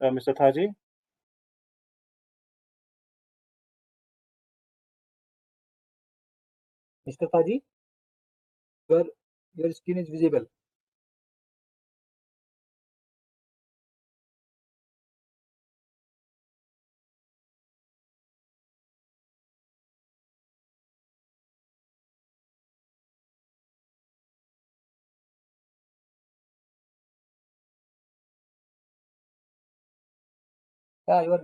Mr. Thaji? Mr. Taji, your screen is visible. Yeah, your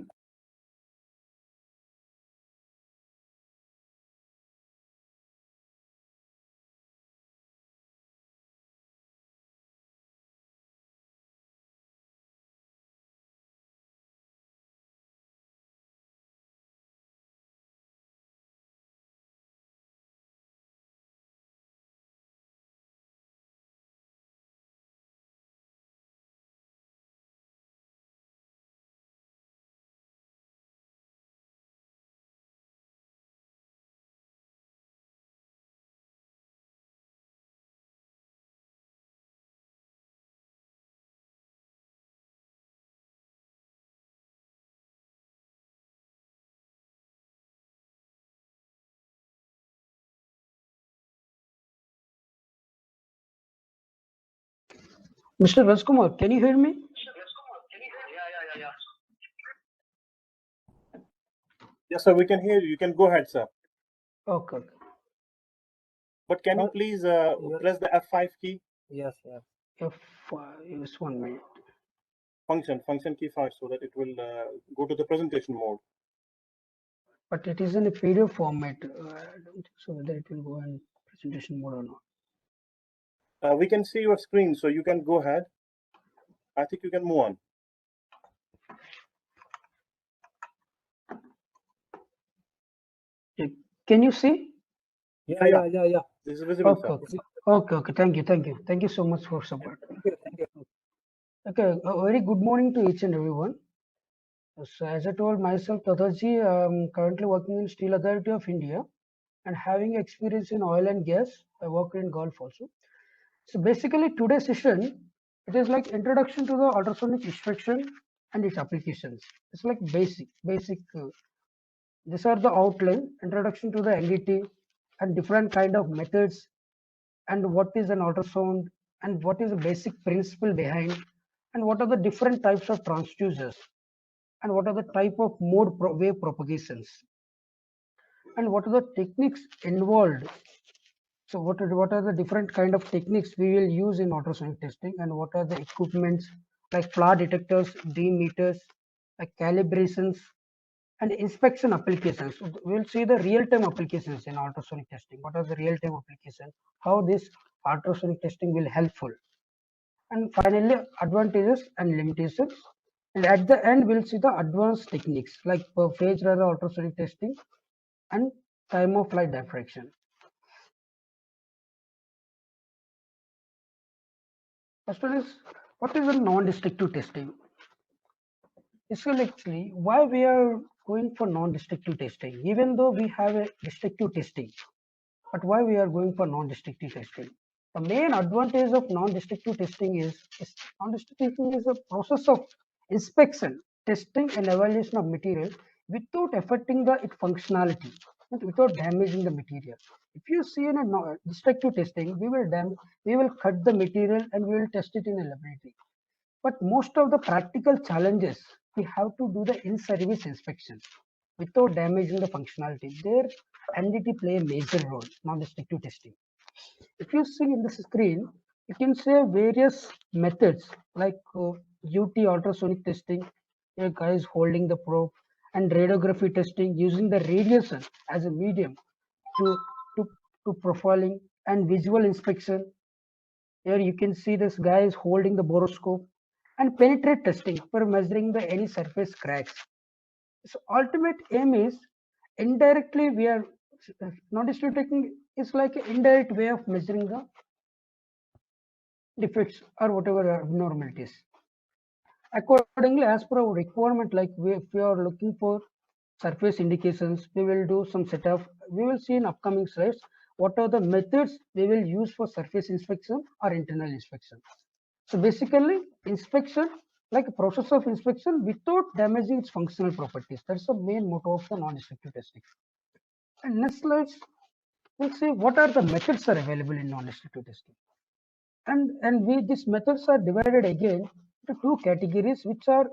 Mr. Rajkumar, can you hear me? Yes, sir, we can hear you. You can go ahead, sir. Okay. But can you please press the F5 key? yes, yes. Just 1 minute. Function key 5, so that it will go to the presentation mode. But it is in a PDF format. I don't think so whether it will go in presentation mode or not. We can see your screen, so you can go ahead. I think you can move on. Can you see? Yeah. This is visible, Okay, sir. okay. Thank you so much for support. Thank you. Okay, a very good morning to each and everyone. So as I told myself, Tataji, I'm currently working in Steel Authority of India and having experience in oil and gas. I work in Gulf also. So basically today's session, it is like introduction to the ultrasonic inspection and its applications. It's like basic. These are the outline, introduction to the NDT and different kind of methods and what is an ultrasound and what is the basic principle behind and what are the different types of transducers and what are the type of wave propagations and what are the techniques involved. So what are the different kind of techniques we will use in ultrasonic testing and what are the equipments like flaw detectors, D meters, like calibrations and inspection applications. So we'll see the real-time applications in ultrasonic testing. What are the real-time applications? How this ultrasonic testing will helpful. And finally, advantages and limitations. And at the end, we'll see the advanced techniques like phase radar ultrasonic testing and time of flight diffraction. First one is, what is a non-destructive testing? Actually, why we are going for non-destructive testing, even though we have a destructive testing, but why we are going for non-destructive testing? The main advantage of non-destructive testing is non-destructive testing is a process of inspection, testing, and evaluation of material without affecting its functionality, and without damaging the material. If you see in a destructive testing, we will cut the material and we will test it in a laboratory. But most of the practical challenges, we have to do the in-service inspection without damaging the functionality. There, NDT play a major role, non-destructive testing. If you see in the screen, you can say various methods like UT ultrasonic testing, a guy is holding the probe, and radiography testing using the radiation as a medium to, to, to profiling and visual inspection. Here you can see this guy is holding the borescope and penetrate testing for measuring the any surface cracks. So ultimate aim is indirectly we are non-destructive technique is like an indirect way of measuring the defects or whatever abnormalities. Accordingly, as per our requirement, like if we are looking for surface indications, we will do some setup. We will see in upcoming slides what are the methods we will use for surface inspection or internal inspection. So basically, inspection like a process of inspection without damaging its functional properties. That's the main motto of the non-destructive testing. And next slide, we'll see what are the methods are available in non-destructive testing. And these methods are divided again into two categories, which are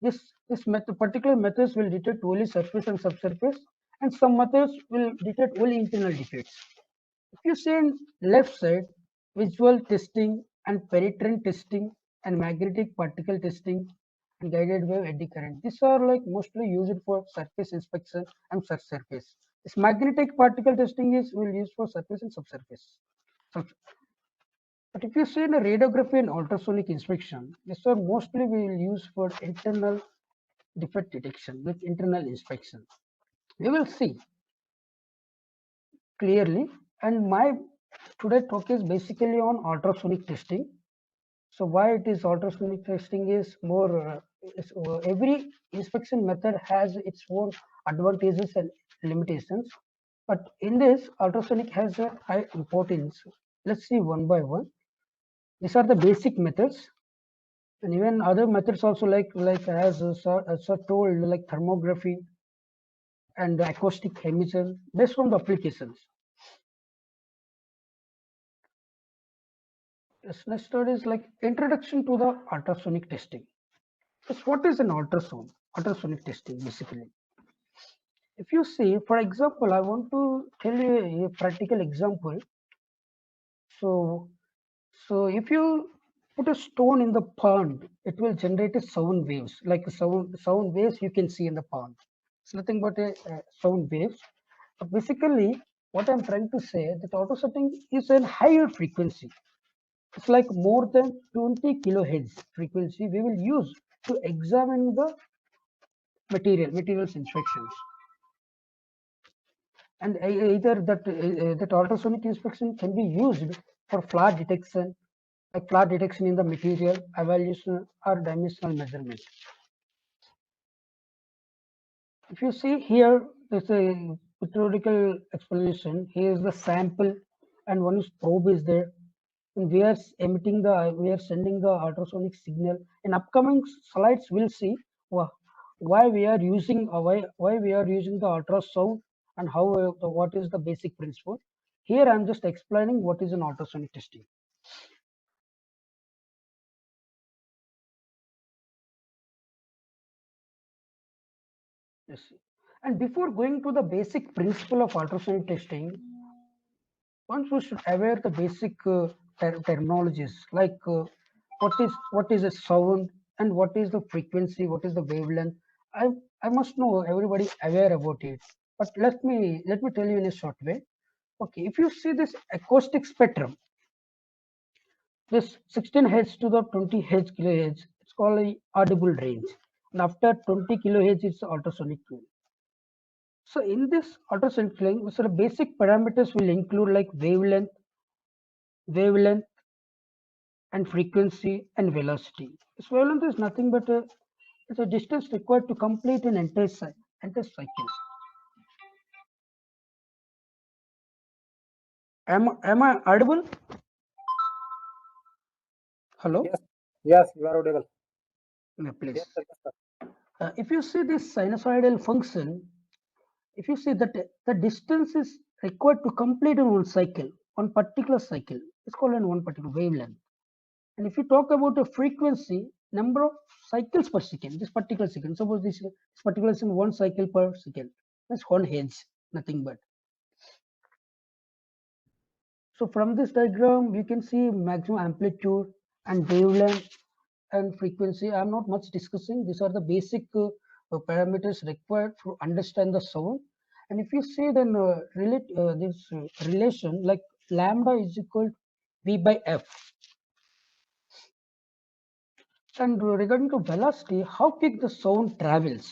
this method, particular methods will detect only surface and subsurface, and some methods will detect only internal defects. If you see in left side, visual testing and penetrant testing and magnetic particle testing and guided wave eddy current. These are like mostly used for surface inspection and subsurface. This magnetic particle testing is will use for surface and subsurface. But if you see in a radiography and ultrasonic inspection, these are mostly we will use for internal defect detection with internal inspection. We will see clearly, and my today talk is basically on ultrasonic testing. So why it is ultrasonic testing is more every inspection method has its own advantages and limitations, but in this ultrasonic has a high importance. Let's see one by one. These are the basic methods, and even other methods also like as sir told, like thermography and acoustic emission based on the applications. Yes, next start is like introduction to the ultrasonic testing. Yes, what is an ultrasonic testing basically? If you see, for example, I want to tell you a practical example. So if you put a stone in the pond, it will generate a sound waves, like a sound waves you can see in the pond. It's nothing but a sound waves. But basically, what I'm trying to say that auto setting is a higher frequency. It's like more than 20 kilohertz frequency we will use to examine the materials inspections. And either that ultrasonic inspection can be used for flaw detection, like flaw detection in the material, evaluation, or dimensional measurement. If you see here, there's a pictorial explanation. Here is the sample, and one is probe is there, and we are sending the ultrasonic signal. In upcoming slides, we'll see why we are using why we are using the ultrasound and how what is the basic principle. Here I'm just explaining what is an ultrasonic testing. Yes. And before going to the basic principle of ultrasonic testing, once we should aware the basic terminologies like what is a sound and what is the frequency, what is the wavelength. I must know everybody aware about it. But let me tell you in a short way. Okay, if you see this acoustic spectrum, this 16 hertz to the 20 hertz kilohertz, it's called a audible range. And after 20 kilohertz, it's ultrasonic range. So in this ultrasonic range, so the basic parameters will include like wavelength, and frequency and velocity. This wavelength is nothing but it's a distance required to complete an entire cycle. Am I audible? Hello? Yes, you are audible. Yeah, please. Yes, sir. If you see this sinusoidal function, if you see that the distance is required to complete in one particular cycle, it's called in one particular wavelength. And if you talk about the frequency, number of cycles per second, this particular second, suppose this particular is in 1 cycle per second, that's 1 hertz, nothing but. So from this diagram, you can see maximum amplitude and wavelength and frequency. I'm not much discussing. These are the basic parameters required to understand the sound. And if you see then this relation like lambda is equal to V by F. And regarding to velocity, how quick the sound travels,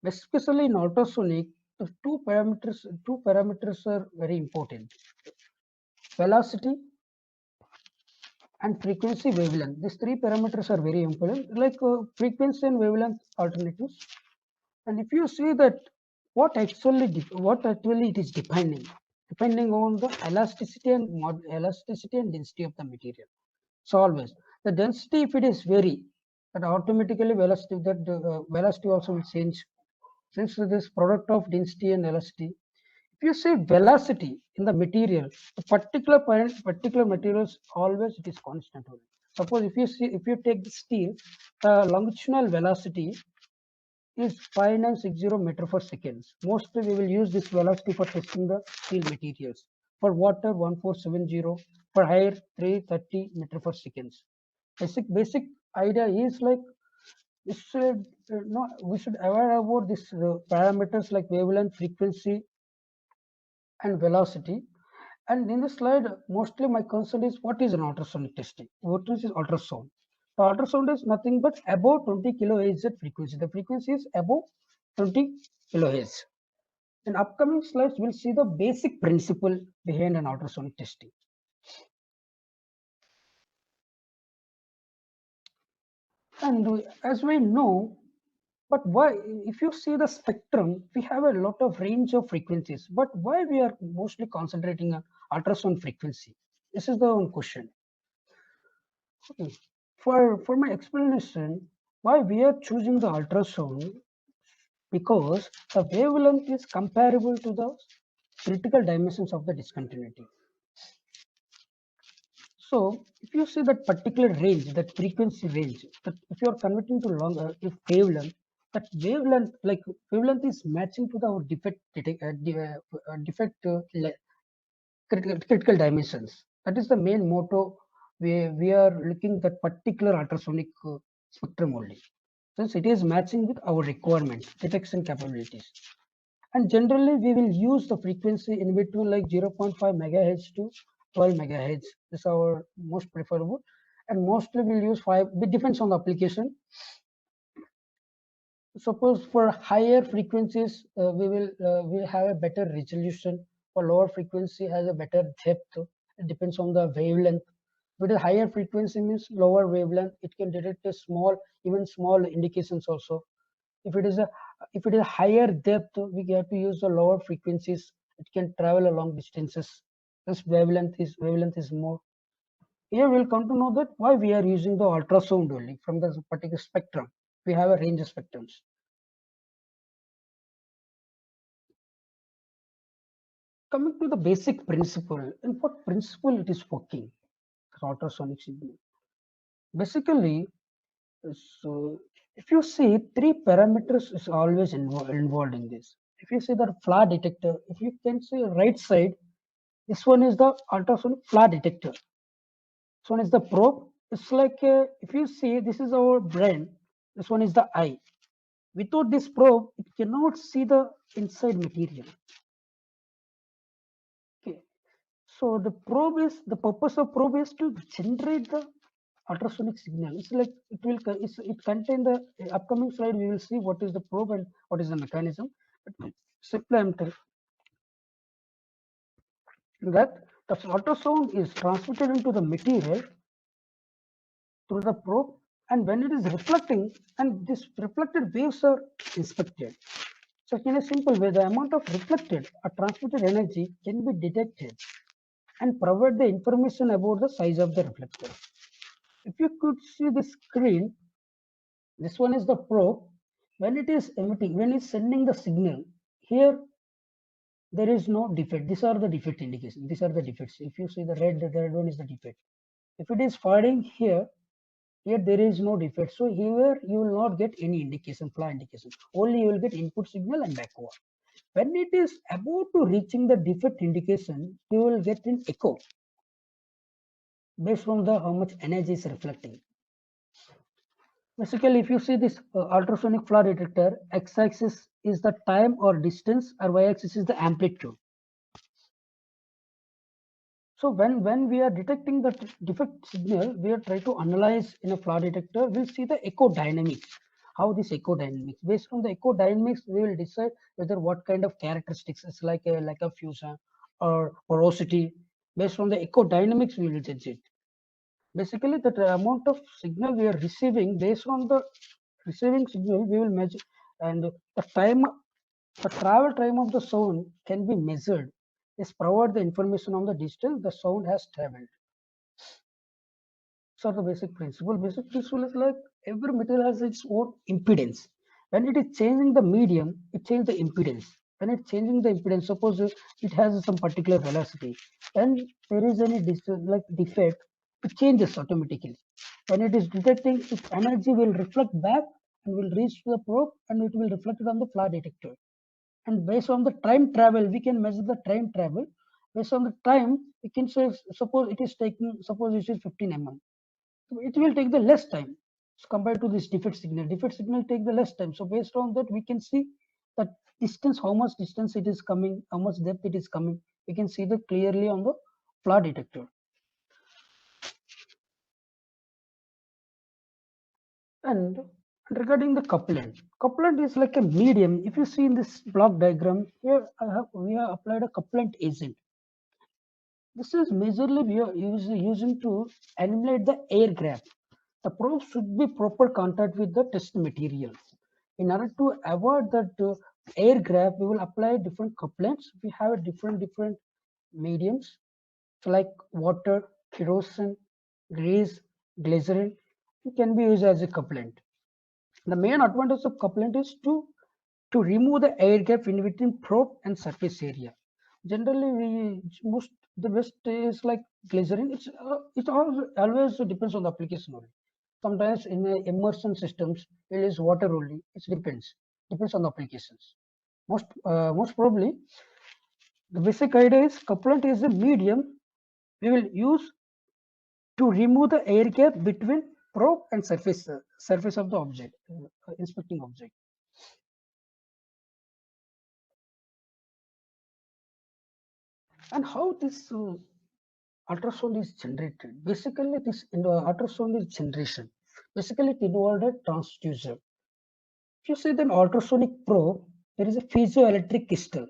especially in ultrasonic, the two parameters are very important: velocity and frequency wavelength. These three parameters are very important, like frequency and wavelength alternatives. And if you see that what actually it is depending on the elasticity and density of the material. So always the density, if it is very that automatically velocity also will change since this product of density and velocity. If you say velocity in the material, the particular materials always it is constant only. Suppose if you take the steel, the longitudinal velocity is 5960 meter per seconds. Mostly we will use this velocity for testing the steel materials. For water 1470, for air 330 meter per seconds. Basic idea is like we should we should aware about this parameters like wavelength, frequency, and velocity. And in this slide, mostly my concern is what is an ultrasonic testing? What is ultrasound? The ultrasound is nothing but above 20 kilohertz frequency. The frequency is above 20 kilohertz. In upcoming slides, we'll see the basic principle behind an ultrasonic testing. And as we know, but why, if you see the spectrum, we have a lot of range of frequencies, but why we are mostly concentrating on ultrasound frequency? This is the one question. Okay. For my explanation, why we are choosing the ultrasound, because the wavelength is comparable to the critical dimensions of the discontinuity. So if you see that particular range, that frequency range, that if you are converting to longer, if wavelength, that wavelength is matching to the our critical dimensions. That is the main motto. We are looking that particular ultrasonic spectrum only, since it is matching with our requirement, detection capabilities. And generally, we will use the frequency in between like 0.5 megahertz to 12 megahertz. This is our most preferable. And mostly we'll use 5, it depends on the application. Suppose for higher frequencies, we have a better resolution. For lower frequency has a better depth. It depends on the wavelength. With a higher frequency means lower wavelength, it can detect a even small indications also. If it is a higher depth, we have to use the lower frequencies. It can travel a long distances. This wavelength is more. Here we'll come to know that why we are using the ultrasound only from the particular spectrum. We have a range of spectrums. Coming to the basic principle, in what principle it is working, ultrasonic signal. Basically, so if you see, three parameters is always involved in this. If you see the FLA detector, if you can see right side, this one is the ultrasonic FLA detector. This one is the probe. It's like if you see, this is our brain. This one is the eye. Without this probe, it cannot see the inside material. Okay. So the purpose of probe is to generate the ultrasonic signal. It's like it contain the upcoming slide. We will see what is the probe and what is the mechanism. But simply I'm telling that the ultrasound is transmitted into the material through the probe, and when it is reflecting, and this reflected waves are inspected. So in a simple way, the amount of reflected or transmitted energy can be detected and provide the information about the size of the reflector. If you could see the screen, this one is the probe. When it is emitting, when it's sending the signal, here there is no defect. These are the defect indications. These are the defects. If you see the red one is the defect. If it is firing here there is no defect. So here you will not get any indication, FLA indication. Only you will get input signal and backward. When it is about to reaching the defect indication, you will get an echo based on the how much energy is reflecting. Basically, if you see this ultrasonic FLA detector, x-axis is the time or distance, or y-axis is the amplitude. So when we are detecting the defect signal, we are trying to analyze in a FLA detector. We'll see the echo dynamics. How this echo dynamics? Based on the echo dynamics, we will decide whether what kind of characteristics. It's like a fusion or porosity. Based on the echo dynamics, we will judge it. Basically, that amount of signal we are receiving, based on the receiving signal, we will measure, and the travel time of the sound can be measured. Is provide the information on the distance the sound has traveled. So the basic principle is like every material has its own impedance. When it is changing the medium, it changes the impedance. When it's changing the impedance, suppose it has some particular velocity, when there is any like defect, it changes automatically. When it is detecting, its energy will reflect back and will reach to the probe, and it will reflect it on the flaw detector. And based on the time travel, we can measure the time travel. Based on the time, we can say, suppose it is taking, suppose it is 15 mm. So it will take the less time compared to this defect signal. Defect signal take the less time. So based on that, we can see that distance, how much distance it is coming, how much depth it is coming. We can see that clearly on the flaw detector. And regarding the couplant is like a medium. If you see in this block diagram, here we have applied a couplant agent. This is majorly we are using to eliminate the air gap. The probe should be proper contact with the test material. In order to avoid that air gap, we will apply different couplants. We have different mediums, so like water, kerosene, grease, glycerin. It can be used as a couplant. The main advantage of couplant is to remove the air gap in between probe and surface area. Generally, the best is like glycerin. It always depends on the application only. Sometimes in immersion systems, it is water only. It depends on the applications. Most probably, the basic idea is couplant is a medium we will use to remove the air gap between probe and surface of the object, inspecting object. And how this ultrasound is generated? Basically, this ultrasound is generation. Basically, it involved a transducer. If you see the ultrasonic probe, there is a piezoelectric crystal.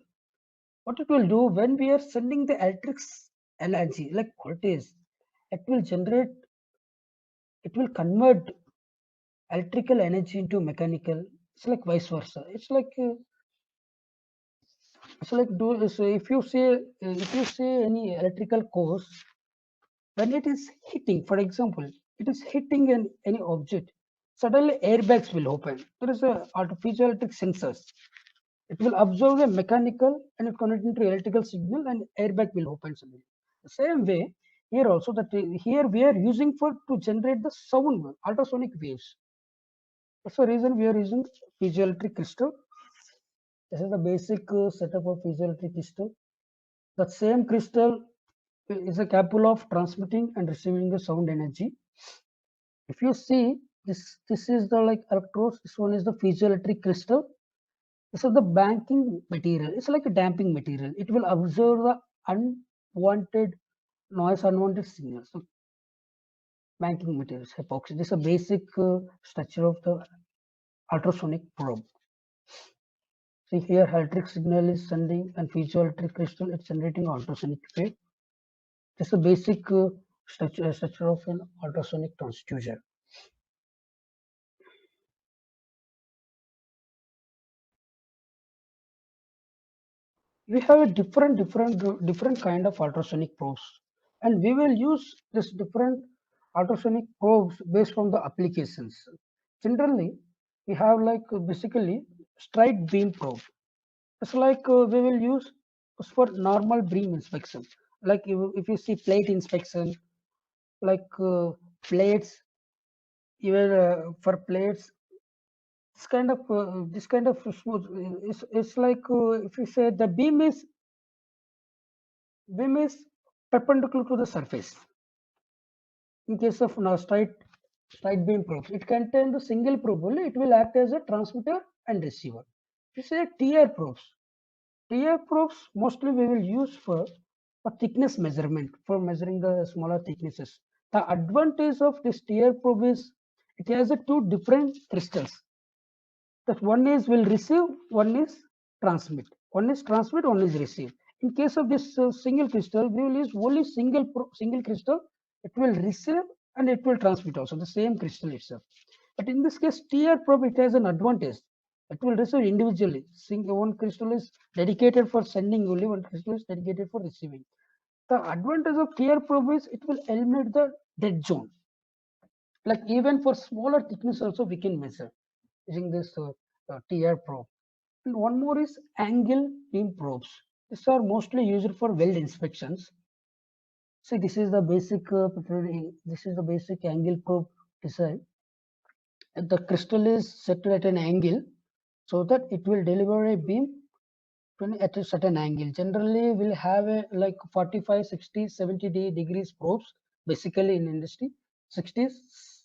What it will do when we are sending the electric energy, like voltage, it will generate, it will convert electrical energy into mechanical. It's like vice versa. It's like do so if you say any electrical course, when it is hitting, for example, it is hitting any object, suddenly airbags will open. There is a artificial electric sensors. It will absorb a mechanical and it connect into electrical signal and airbag will open suddenly. The same way here also that here we are using for to generate the sound ultrasonic waves. That's the reason we are using piezoelectric crystal. This is the basic setup of piezoelectric crystal. The same crystal is capable of transmitting and receiving the sound energy. If you see this is the like electrodes. This one is the piezoelectric crystal. This is the banking material. It's like a damping material. It will absorb the unwanted noise, unwanted signals. So banking materials, epoxy. This is a basic structure of the ultrasonic probe. See here, electric signal is sending and piezoelectric crystal is generating ultrasonic wave. This is a basic structure of an ultrasonic transducer. We have a different kind of ultrasonic probes, and we will use this different ultrasonic probes based on the applications. Generally, we have like basically straight beam probe. It's like we will use for normal beam inspection. Like if you see plate inspection, like plates, even for plates, this kind of smooth. It's like if you say the beam is perpendicular to the surface. In case of now straight beam probes, it contains the single probe only. It will act as a transmitter and receiver. If you say TR probes mostly we will use for thickness measurement, for measuring the smaller thicknesses. The advantage of this TR probe is it has a two different crystals. That one is will receive, one is transmit. One is transmit, one is receive. In case of this single crystal, we will use only single crystal. It will receive and it will transmit also the same crystal itself. But in this case, TR probe it has an advantage. It will receive individually. One crystal is dedicated for sending only, one crystal is dedicated for receiving. The advantage of TR probe is it will eliminate the dead zone. Like even for smaller thickness also we can measure using this TR probe. And one more is angle beam probes. These are mostly used for weld inspections. See, this is the basic this is the basic angle probe design. The crystal is set at an angle so that it will deliver a beam at a certain angle. Generally, we'll have a like 45, 60, 70 degrees probes basically in industry, 60,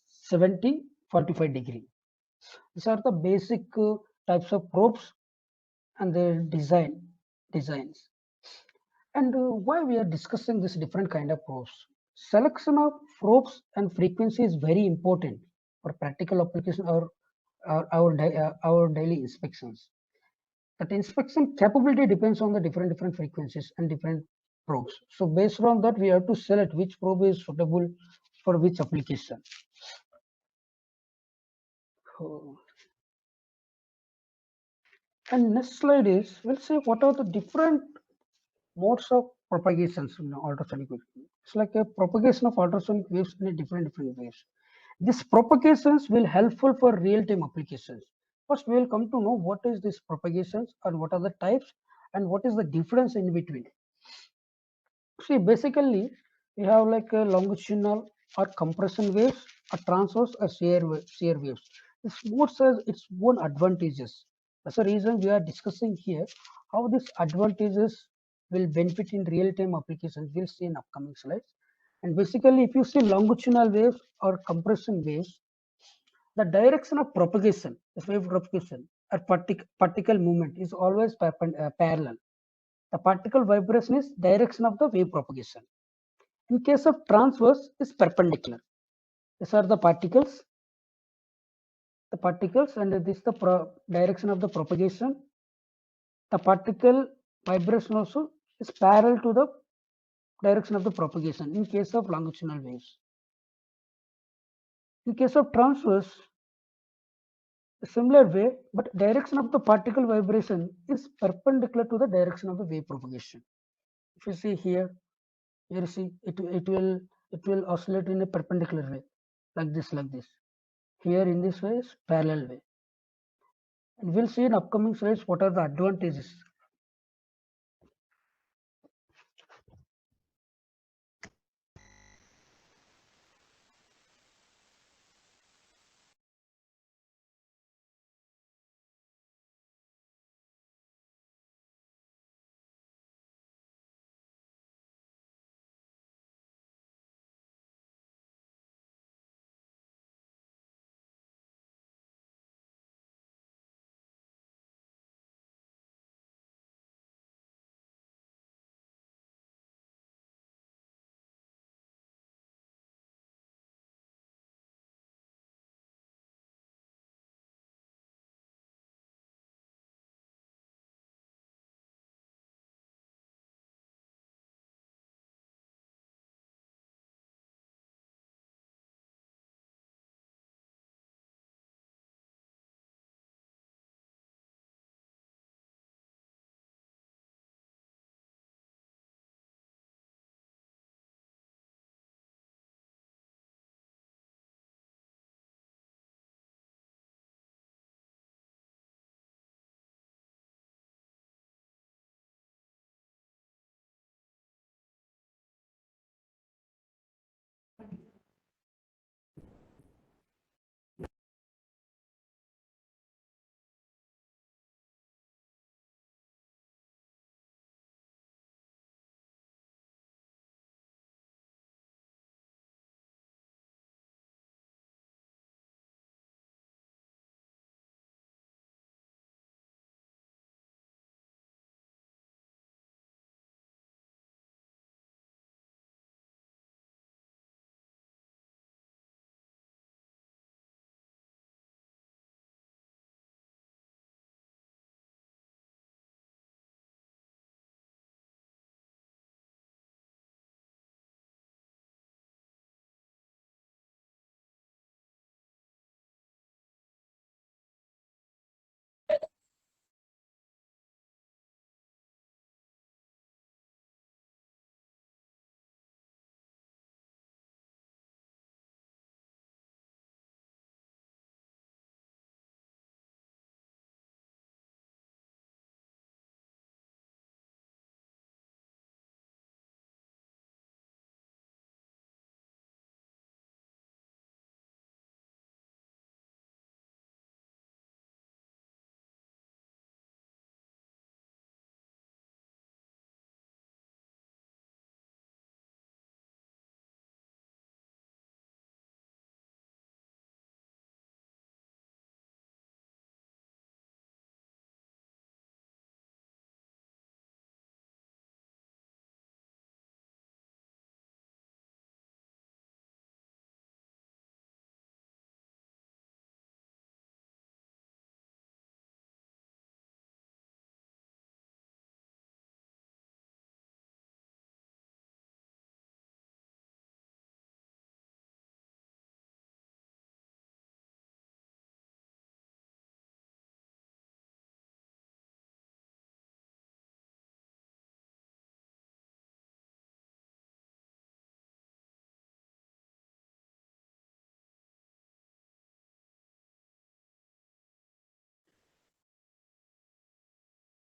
70, 45 degree. These are the basic types of probes and their designs. And why we are discussing this different kind of probes? Selection of probes and frequency is very important for practical application or our daily inspections. That inspection capability depends on the different frequencies and different probes. So based on that, we have to select which probe is suitable for which application. Oh. And next slide is, we'll say what are the different modes of propagations in ultrasonic waves. It's like a propagation of ultrasonic waves in a different ways. These propagations will helpful for real-time applications. First, we will come to know what is this propagations and what are the types and what is the difference in between. See, basically, we have like a longitudinal or compression waves, a transverse or shear waves. This modes has its own advantages. That's the reason we are discussing here how these advantages will benefit in real-time applications. We'll see in upcoming slides. And basically, if you see longitudinal waves or compression waves, the direction of propagation, the wave propagation or particle movement is always parallel. The particle vibration is direction of the wave propagation. In case of transverse, is perpendicular. These are the particles, and this is the direction of the propagation. The particle vibration also is parallel to the direction of the propagation in case of longitudinal waves. In case of transverse, a similar way, but direction of the particle vibration is perpendicular to the direction of the wave propagation. If you see here, you see it will oscillate in a perpendicular way, like this. Here in this way is parallel way. And we'll see in upcoming slides what are the advantages.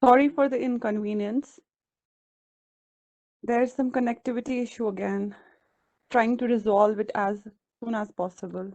Sorry for the inconvenience. There's some connectivity issue again. Trying to resolve it as soon as possible.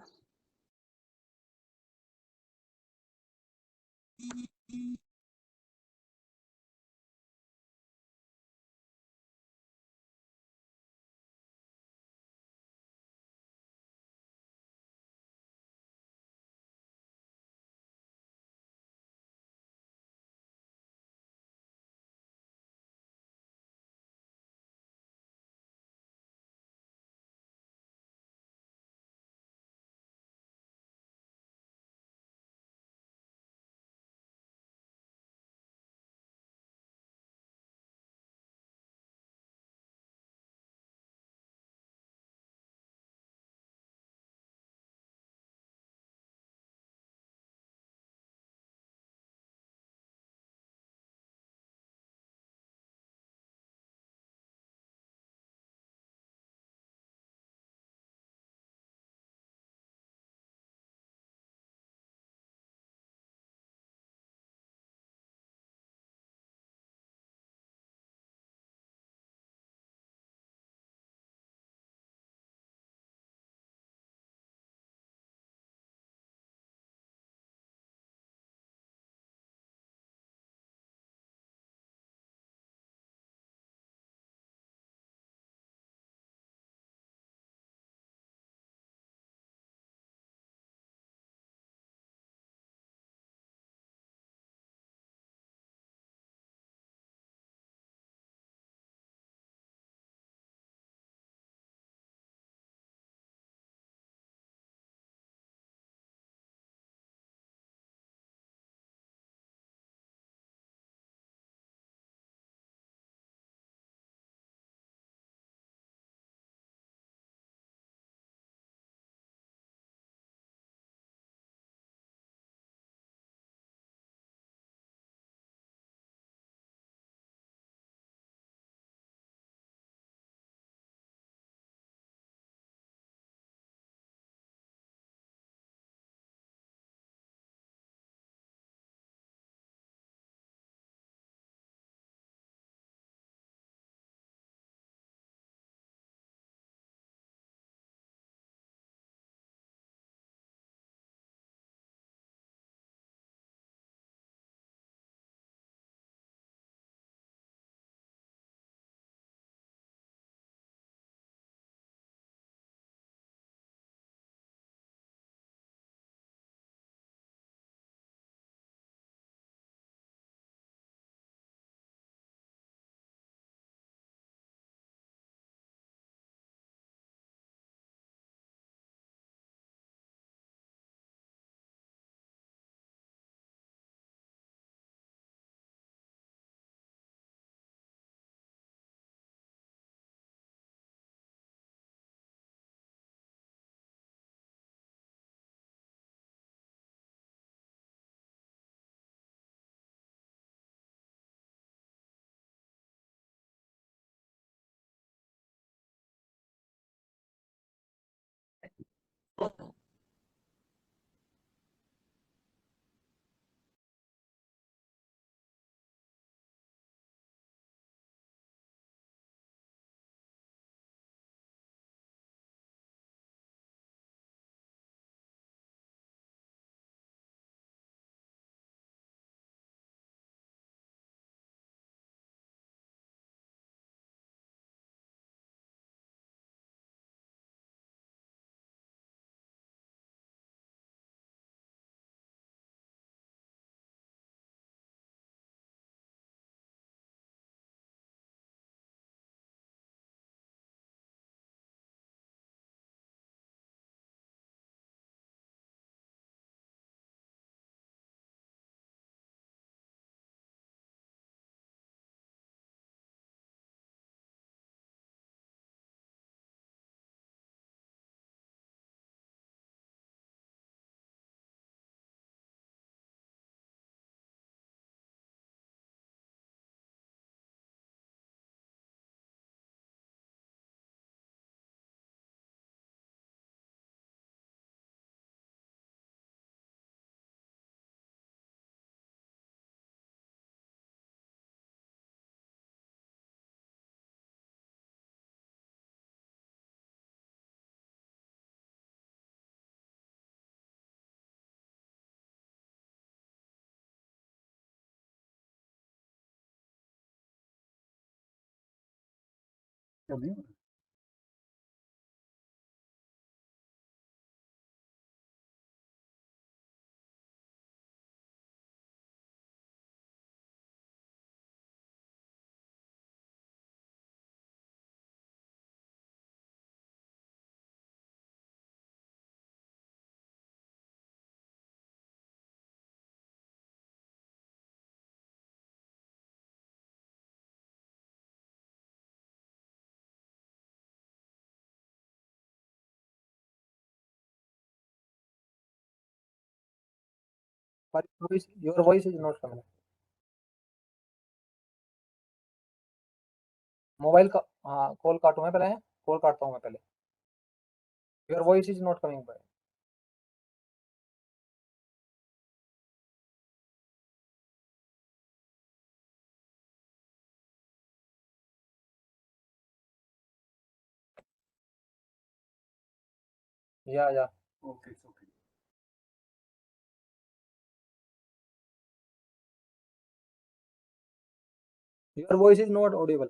But your voice is not coming. Mobile का हाँ call काटूं मैं पहले call काटता हूँ मैं पहले your voice is not coming bye या Okay, it's okay. Your voice is not audible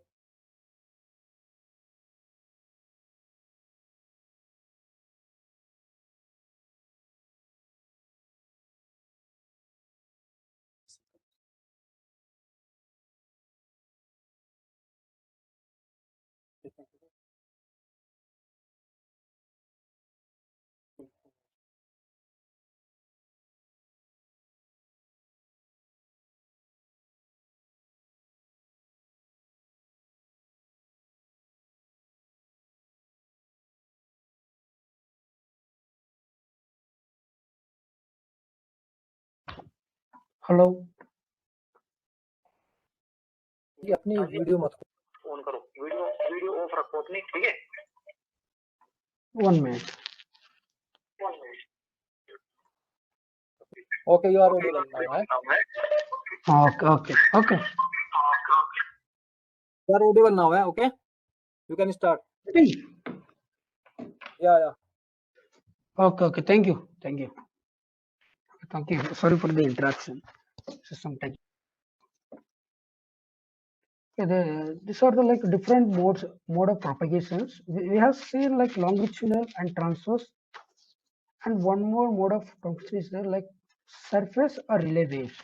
Hello. ये अपनी वीडियो मत ऑन करो वीडियो वीडियो ऑफ रखो अपनी ठीक है 1 minute. Okay you are audible now है Okay. You are audible now है okay you can start Hey. Yeah Okay. Thank you. Sorry for the interruption. System tech. These are the like different mode of propagations. We have seen like longitudinal and transverse, and one more mode of propagation is there like surface or relay waves.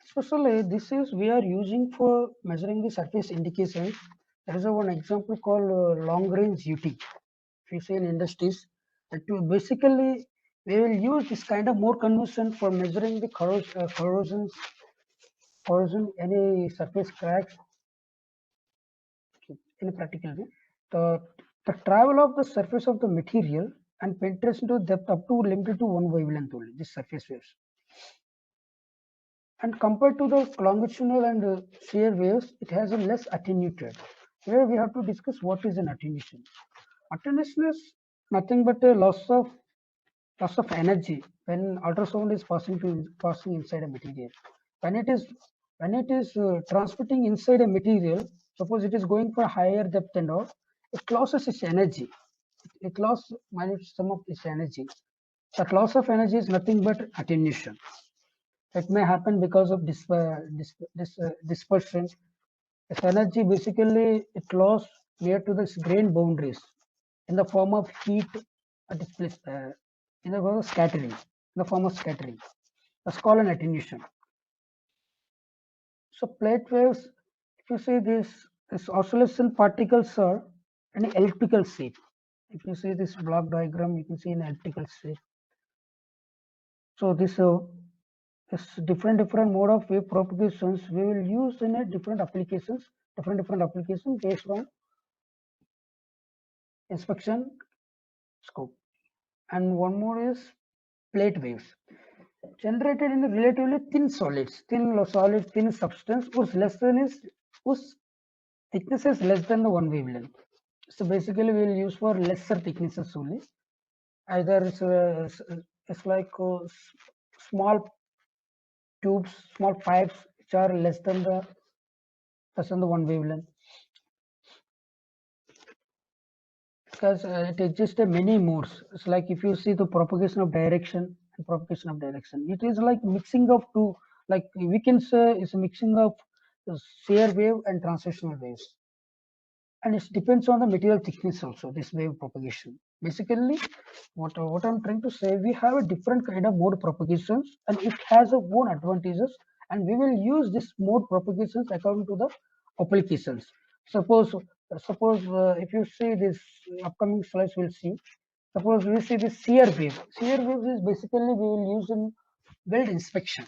Especially this is we are using for measuring the surface indication. There is one example called long range UT. If you see in industries, basically we will use this kind of more convention for measuring the corrosion, any surface cracks in a practical way. The travel of the surface of the material and penetration to depth up to limited to one wavelength only, this surface waves. And compared to the longitudinal and shear waves, it has a less attenuated. Here we have to discuss what is an attenuation. Attenuation is nothing but a loss of energy when ultrasound is passing inside a material. When it is transmitting inside a material, suppose it is going for higher depth and all, it loses its energy. It lost minute some of its energy. That loss of energy is nothing but attenuation. It may happen because of dispersion. This energy basically it lost near to the grain boundaries in the form of heat in the form of scattering. That's called an attenuation. So plate waves, if you see this oscillation particles are an elliptical shape. If you see this block diagram, you can see an elliptical shape. So this different mode of wave propagations we will use in a different applications based on inspection scope. And one more is plate waves generated in a relatively thin substance whose thickness is less than the one wavelength. So basically we will use for lesser thicknesses only. Either it's like small tubes, small pipes which are less than the one wavelength. Because it exists many modes. It's like if you see the propagation of direction and propagation of direction, it is like mixing of two. Like we can say it's a mixing of shear wave and translational waves. and it depends on the material thickness also, this wave propagation. Basically, what I'm trying to say, we have a different kind of mode propagations and it has its own advantages, and we will use this mode propagations according to the applications. Suppose if you see this upcoming slides, we'll see. Suppose we see this shear wave. Shear wave is basically we will use in weld inspection.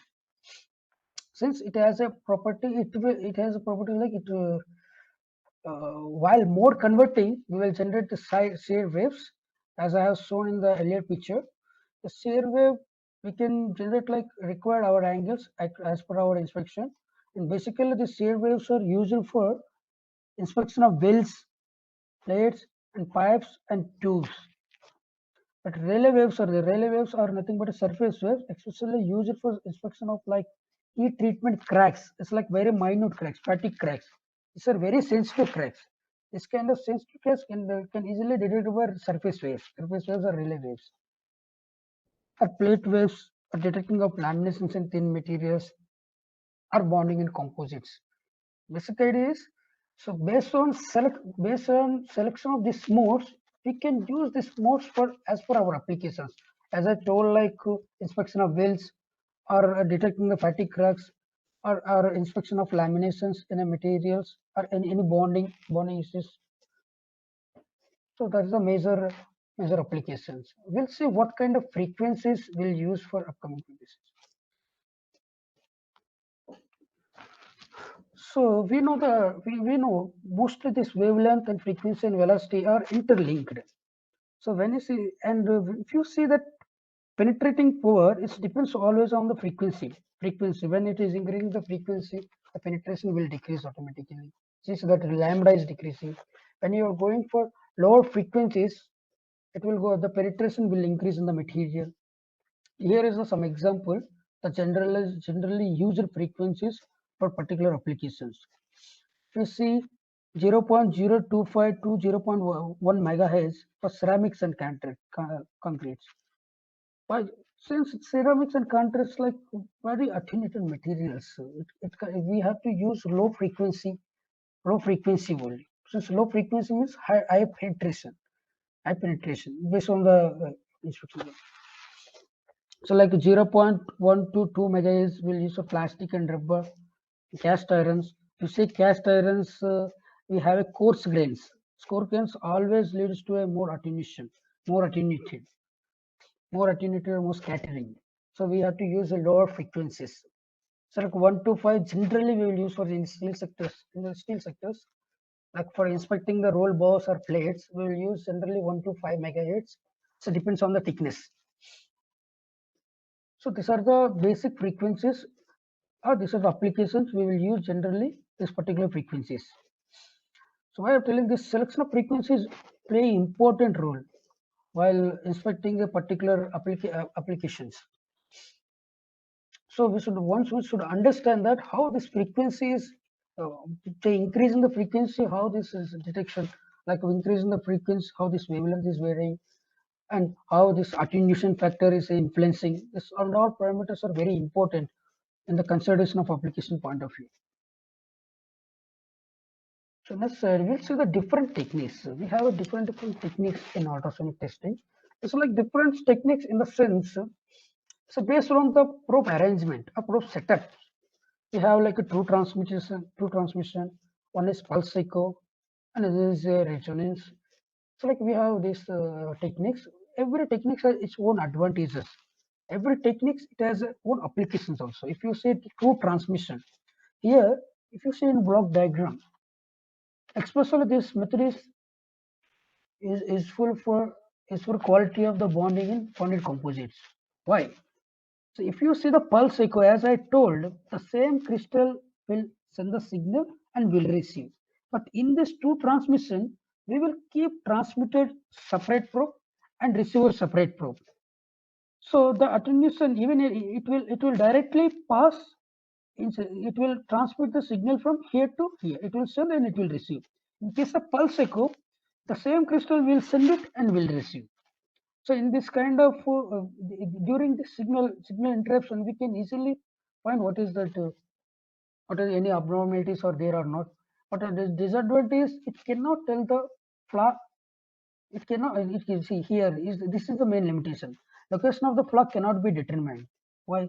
Since it has a property, it has a property like it. While mode converting, we will generate the shear waves, as I have shown in the earlier picture. The shear wave we can generate like required our angles as per our inspection. And basically, the shear waves are used for inspection of welds, plates, and pipes and tubes. But Rayleigh waves are nothing but a surface waves, especially used for inspection of like heat treatment cracks. It's like very minute cracks, fatigue cracks. These are very sensitive cracks. This kind of sensitive cracks can easily detect over surface waves. Surface waves are Rayleigh waves. Or plate waves are detecting of laminations in thin materials or bonding in composites. Basic idea is, so based on selection of these modes, we can use these modes for as per our applications. As I told, like inspection of welds, or detecting the fatigue cracks, or inspection of laminations in a materials, or any bonding issues. So that's the major applications. We'll see what kind of frequencies we'll use for upcoming videos. So we know mostly this wavelength and frequency and velocity are interlinked. So when you see, and if you see that penetrating power, it depends always on the frequency. When it is increasing the frequency, the penetration will decrease automatically. See, so that lambda is decreasing. When you are going for lower frequencies, it will go. The penetration will increase in the material. Here is some example. The generally used frequencies for particular applications. We see 0.025 to 0.1 megahertz for ceramics and concretes. But since ceramics and concretes like very attenuated materials, so we have to use low frequency only. Since low frequency means high penetration based on the instruction. So like 0.1 to 2 megahertz will use of plastic and rubber, cast irons. To say cast irons, we have a coarse grains. Coarse grains always leads to a more attenuated, more scattering. So we have to use a lower frequencies. So like 1 to 5 generally we will use for the steel sectors. In the steel sectors, like for inspecting the roll bars or plates, we will use generally 1 to 5 megahertz. So it depends on the thickness. So these are the basic frequencies, or these are the applications we will use generally these particular frequencies. So why I'm telling this, selection of frequencies play important role while inspecting a particular applications. So we should understand that how this frequency is, the increase in the frequency, how this is detection, like increase in the frequency, how this wavelength is varying, and how this attenuation factor is influencing. This all parameters are very important in the consideration of application point of view. So next, we'll see the different techniques. We have a different techniques in ultrasonic testing. It's like different techniques in the sense. So based on the probe arrangement, a probe setup, we have like a true transmission. One is pulse echo, and this is a resonance. So like we have these techniques. Every technique has its own advantages. Every technique it has its own applications also. If you say true transmission, here if you see in block diagram, especially this method is for quality of the bonding in bonded composites. Why? So if you see the pulse echo, as I told, the same crystal will send the signal and will receive. But in this true transmission, we will keep transmitted separate probe and receiver separate probe. So the attenuation, even it will directly pass. It will transmit the signal from here to here. It will send and it will receive. In case of pulse echo, the same crystal will send it and will receive. So in this kind of during the signal interruption, we can easily find what is that what are any abnormalities are there or not. But the disadvantage is it cannot tell the flaw. It cannot. It can see here is this is the main limitation. Location of the flaw cannot be determined. Why?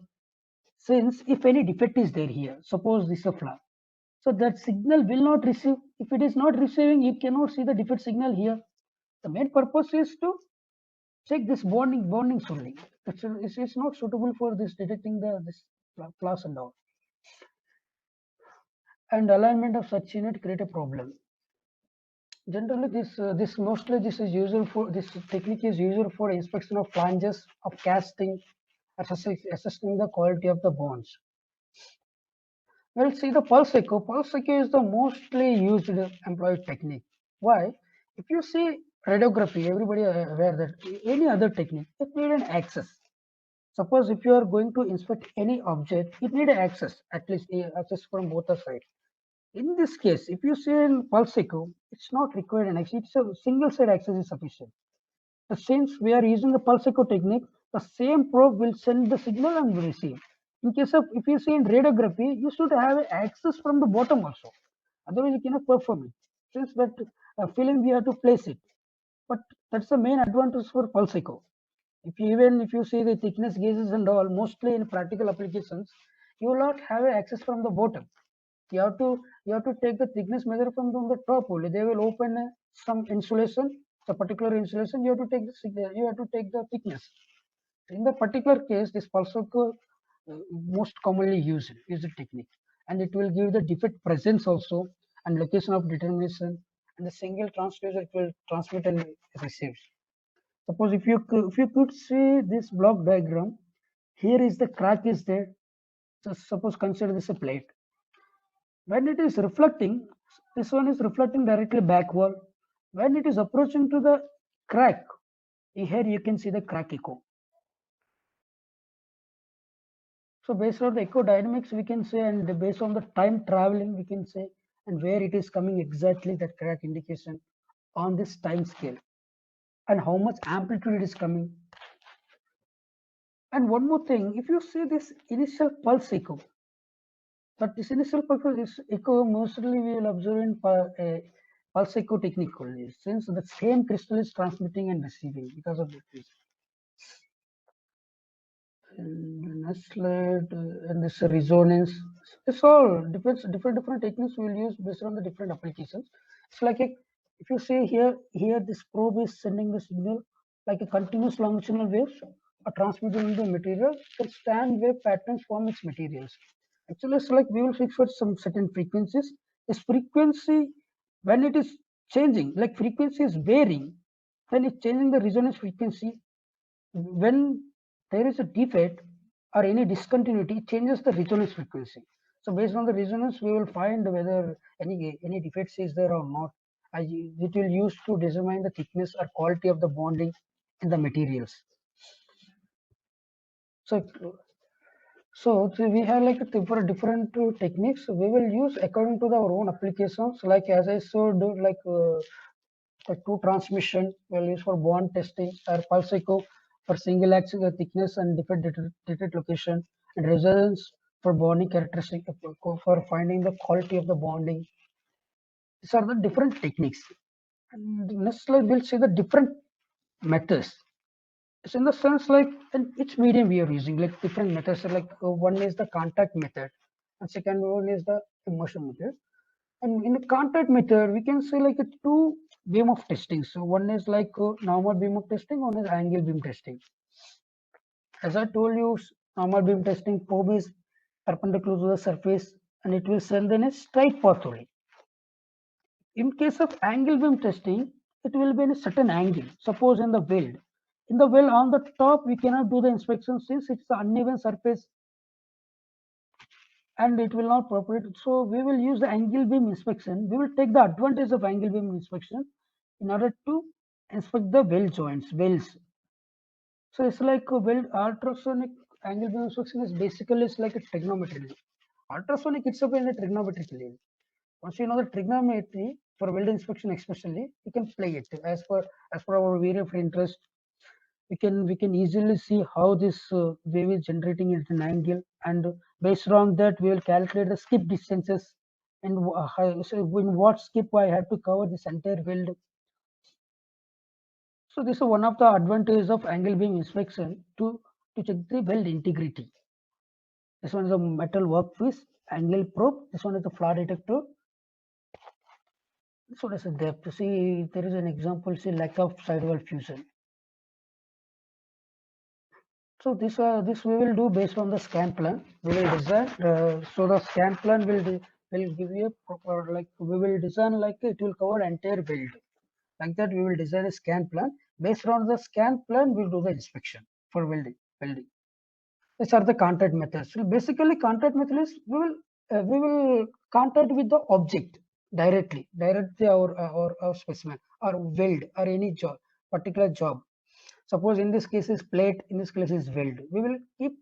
Since if any defect is there here, suppose this is a flaw, so that signal will not receive. If it is not receiving, you cannot see the defect signal here. The main purpose is to check this bonding only. It's not suitable for this detecting this flaws and all. And alignment of such unit create a problem. Generally, this is usual for this technique is usual for inspection of flanges of casting, assessing the quality of the bonds. Well, see the pulse echo. Pulse echo is the mostly used employed technique. Why? If you see radiography, everybody aware that any other technique, it need an access. Suppose if you are going to inspect any object, it need access, at least access from both the sides. In this case, if you see in pulse echo, it's not required an access. It's a single side access is sufficient. But since we are using the pulse echo technique, the same probe will send the signal and will receive. In case of if you see in radiography, you should have access from the bottom also. Otherwise, you cannot perform it. Since that film we have to place it. But that's the main advantage for pulse echo. Even if you see the thickness gauges and all, mostly in practical applications, you will not have access from the bottom. You have to take the thickness measure from the top only. They will open some insulation, the particular insulation. You have to take the thickness. In the particular case, this pulse echo most commonly used technique, and it will give the defect presence also and location of determination, and the single transducer it will transmit and receive. Suppose if you could see this block diagram, here is the crack is there. So suppose consider this a plate. When it is reflecting, this one is reflecting directly backward. When it is approaching to the crack, here you can see the crack echo. So based on the echo dynamics, we can say, and based on the time traveling, we can say, and where it is coming exactly that crack indication on this time scale, and how much amplitude it is coming. And one more thing, if you see this initial pulse echo, but this initial pulse echo mostly we will observe in pulse echo technique only, since the same crystal is transmitting and receiving because of this. And next slide, and this resonance. It's all depends. Different techniques we will use based on the different applications. It's like if you say here this probe is sending the signal like a continuous longitudinal waves or transmitting the material. The stand wave patterns form its materials. Actually, it's like we will fix for some certain frequencies. This frequency, when it is changing, like frequency is varying, when it's changing the resonance frequency, when there is a defect or any discontinuity, it changes the resonance frequency. So based on the resonance, we will find whether any defects is there or not. It will use to determine the thickness or quality of the bonding in the materials. So we have like for different techniques we will use according to our own applications. Like as I showed, like two transmission we'll use for bond testing, or pulse echo for single axis thickness and defect detected location, and resonance for bonding characteristic for finding the quality of the bonding. These are the different techniques. And next slide we'll see the different methods. It's in the sense like in each medium we are using like different methods. Like one is the contact method, and second one is the immersion method. And in the contact method, we can say like a two beam of testing. So one is like normal beam of testing, one is angle beam testing. As I told you, normal beam testing probe is perpendicular to the surface and it will send in a straight path only. In case of angle beam testing, it will be in a certain angle. Suppose in the weld. In the weld on the top, we cannot do the inspection since it's an uneven surface and it will not propagate. So we will use the angle beam inspection. We will take the advantage of angle beam inspection in order to inspect the weld joints, welds. So it's like a weld ultrasonic angle beam inspection is basically it's like a trigonometry. Ultrasonic itself is a trigonometric. Once you know the trigonometry for weld inspection especially, you can play it as per our area of interest. We can easily see how this wave is generating at an angle, and based on that we will calculate the skip distances and so in what skip I have to cover this entire weld. So this is one of the advantages of angle beam inspection to check the weld integrity. This one is a metal workpiece, angle probe. This one is the flaw detector. So this is depth. See, there is an example. See, lack of sidewall fusion. So this we will do based on the scan plan. We will design. So the scan plan will give you a proper, like we will design like it will cover entire build. Like that, we will design a scan plan. Based on the scan plan, we'll do the inspection for welding. These are the contact methods. So basically, contact method is we will contact with the object directly our specimen or weld or any job, particular job. Suppose in this case is plate, in this case is weld. We will keep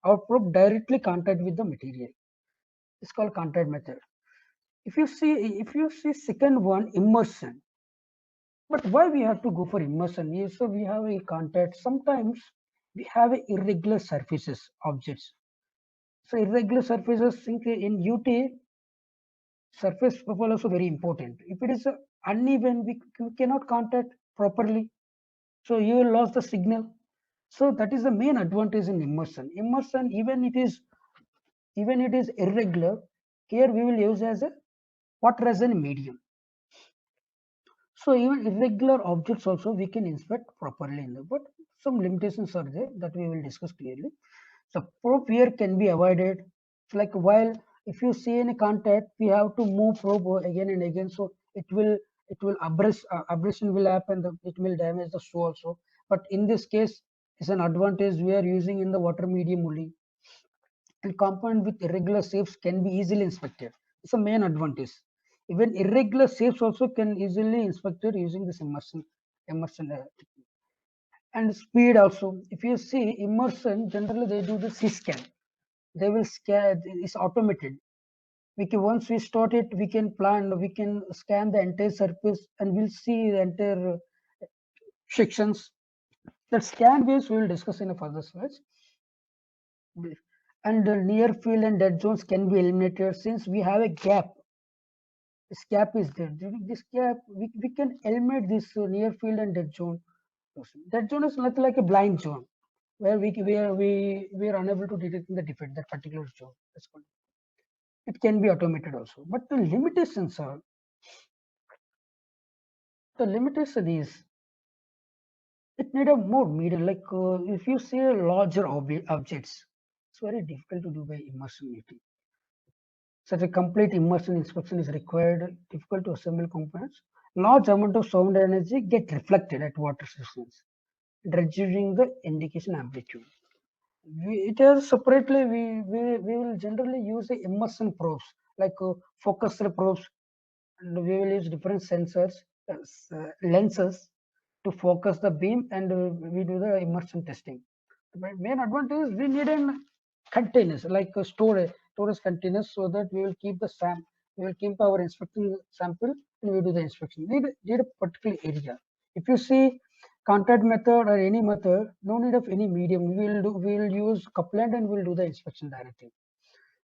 our probe directly contact with the material. It's called contact method. If you see second one, immersion. But why we have to go for immersion? Yes, so we have a contact. Sometimes we have a irregular surfaces objects. So irregular surfaces in UT surface profile also very important. If it is uneven, we cannot contact properly. So you will lose the signal. So that is the main advantage in immersion. Immersion, even it is irregular, here we will use as a water as a medium. So even irregular objects also we can inspect properly in the, but some limitations are there that we will discuss clearly. So probe here can be avoided. It's like while if you see any contact, we have to move probe again and again. So it will abrasion will happen. It will damage the shoe also. But in this case, it's an advantage we are using in the water medium only. And component with irregular shapes can be easily inspected. It's a main advantage. Even irregular shapes also can easily inspected using this immersion technique. And speed also. If you see immersion, generally they do the C-scan. They will scan. It's automated. Once we start it, we can scan the entire surface and we'll see the entire sections. That scan base we will discuss in a further slides. And the near field and dead zones can be eliminated since we have a gap. This gap is there. During this gap, we can eliminate this near field and dead zone. Dead zone is nothing like a blind zone where we are unable to detect the defect that particular zone. That's called. It can be automated also, but the limitations are. The limitation is it need a more medium. Like if you see larger objects, it's very difficult to do by immersion meeting. Such a complete immersion inspection is required, difficult to assemble components. Large amount of sound energy get reflected at water systems, reducing the indication amplitude. It is separately, we will generally use the immersion probes, like focuser probes, and we will use different sensors, lenses to focus the beam, and we do the immersion testing. The main advantage is we need an containers like storage containers, so that we will keep our inspecting sample and we do the inspection. Need a particular area. If you see contact method or any method, no need of any medium. We will use couplant and we'll do the inspection directly.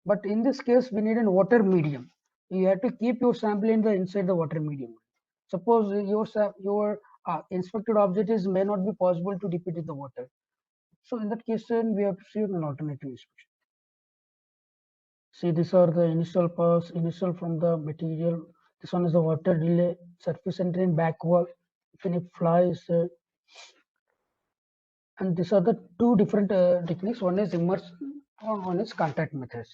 But in this case, we need a water medium. You have to keep your sample inside the water medium. Suppose your inspected object may not be possible to dip it in the water. So in that case, then we have to see an alternative inspection. See, these are the initial pass, initial from the material. This one is the water relay, surface and drain back wall. If any fly is and these are the two different techniques. One is immersion, one is contact methods.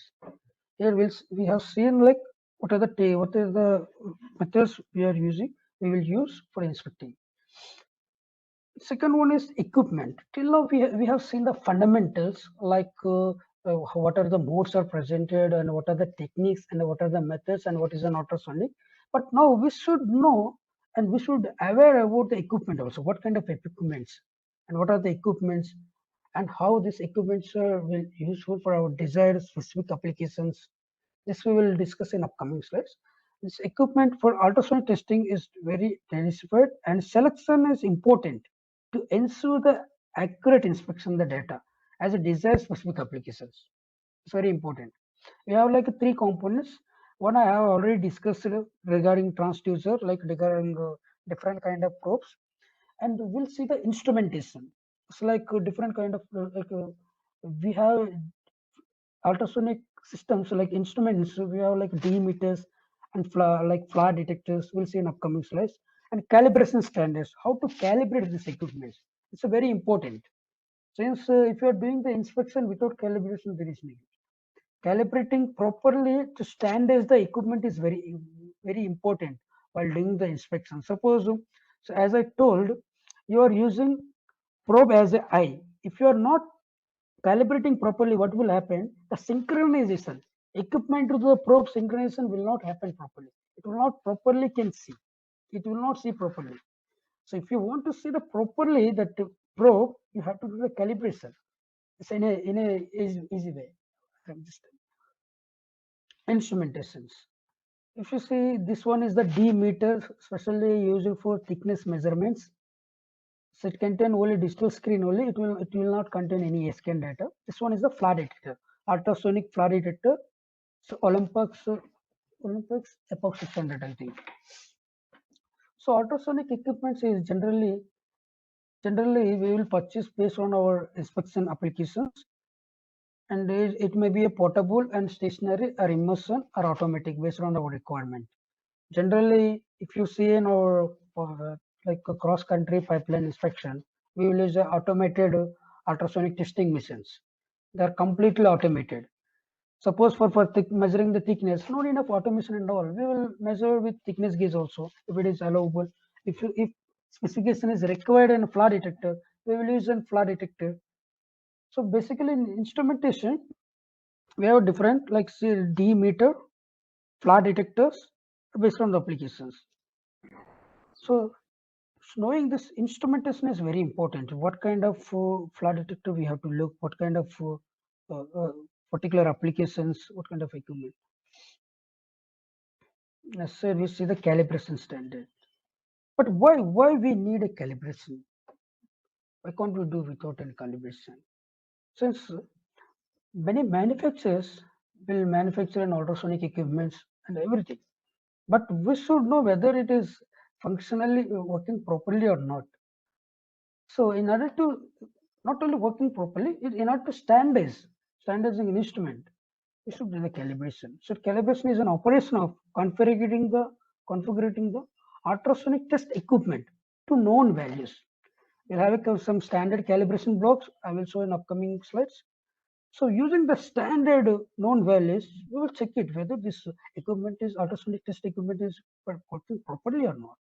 Here we have seen like what are the methods we are using. We will use for inspecting. Second one is equipment. Till now we have seen the fundamentals like what are the modes are presented and what are the techniques and what are the methods and what is an ultrasonic. But now we should know and we should aware about the equipment also. What kind of equipments and what are the equipments and how these equipments are useful for our desired specific applications. This we will discuss in upcoming slides. This equipment for ultrasonic testing is very diversified and selection is important to ensure the accurate inspection of the data as a desired specific applications. It's very important. We have like three components. One I have already discussed regarding transducer, like regarding different kind of probes, and we'll see the instrumentation. It's like different kind of we have ultrasonic systems like instruments. We have like dmeters and flare detectors. We'll see in upcoming slides, and calibration standards. How to calibrate this equipment? It's a very important. Since if you are doing the inspection without calibration, there is no use. Calibrating properly to standardize the equipment is very important while doing the inspection. Suppose, so as I told, you are using probe as a eye. If you are not calibrating properly, what will happen? The synchronization, equipment to the probe synchronization will not happen properly. It will not properly can see. It will not see properly. So if you want to see the properly that probe, you have to do the calibration. It's in a easy way. Just instrumentations. If you see, this one is the D meter, specially used for thickness measurements. So it contain only digital screen only. It will not contain any scan data. This one is the flare detector, ultrasonic flare detector. So Olympus Epoch 600, I think. So ultrasonic equipment is generally we will purchase based on our inspection applications, and it may be a portable and stationary or immersion or automatic based on our requirement. Generally, if you see in our like a cross-country pipeline inspection, we will use automated ultrasonic testing machines. They are completely automated. Suppose for measuring the thickness, not enough automation and all. We will measure with thickness gauge also if it is allowable. If specification is required in a flare detector, we will use a flare detector. So basically, in instrumentation, we have different like say D meter, flare detectors based on the applications. So knowing this instrumentation is very important. What kind of flare detector we have to look, what kind of particular applications, what kind of equipment. As said, we see the calibration standard. But why we need a calibration? Why can't we do without any calibration? Since many manufacturers will manufacture an ultrasonic equipments and everything, but we should know whether it is functionally working properly or not. So in order to not only working properly, in order to standardizing an instrument, we should do the calibration. So calibration is an operation of configuring the ultrasonic test equipment to known values. We'll have some standard calibration blocks. I will show in upcoming slides. So using the standard known values, we will check it whether this equipment is ultrasonic test equipment is working properly or not.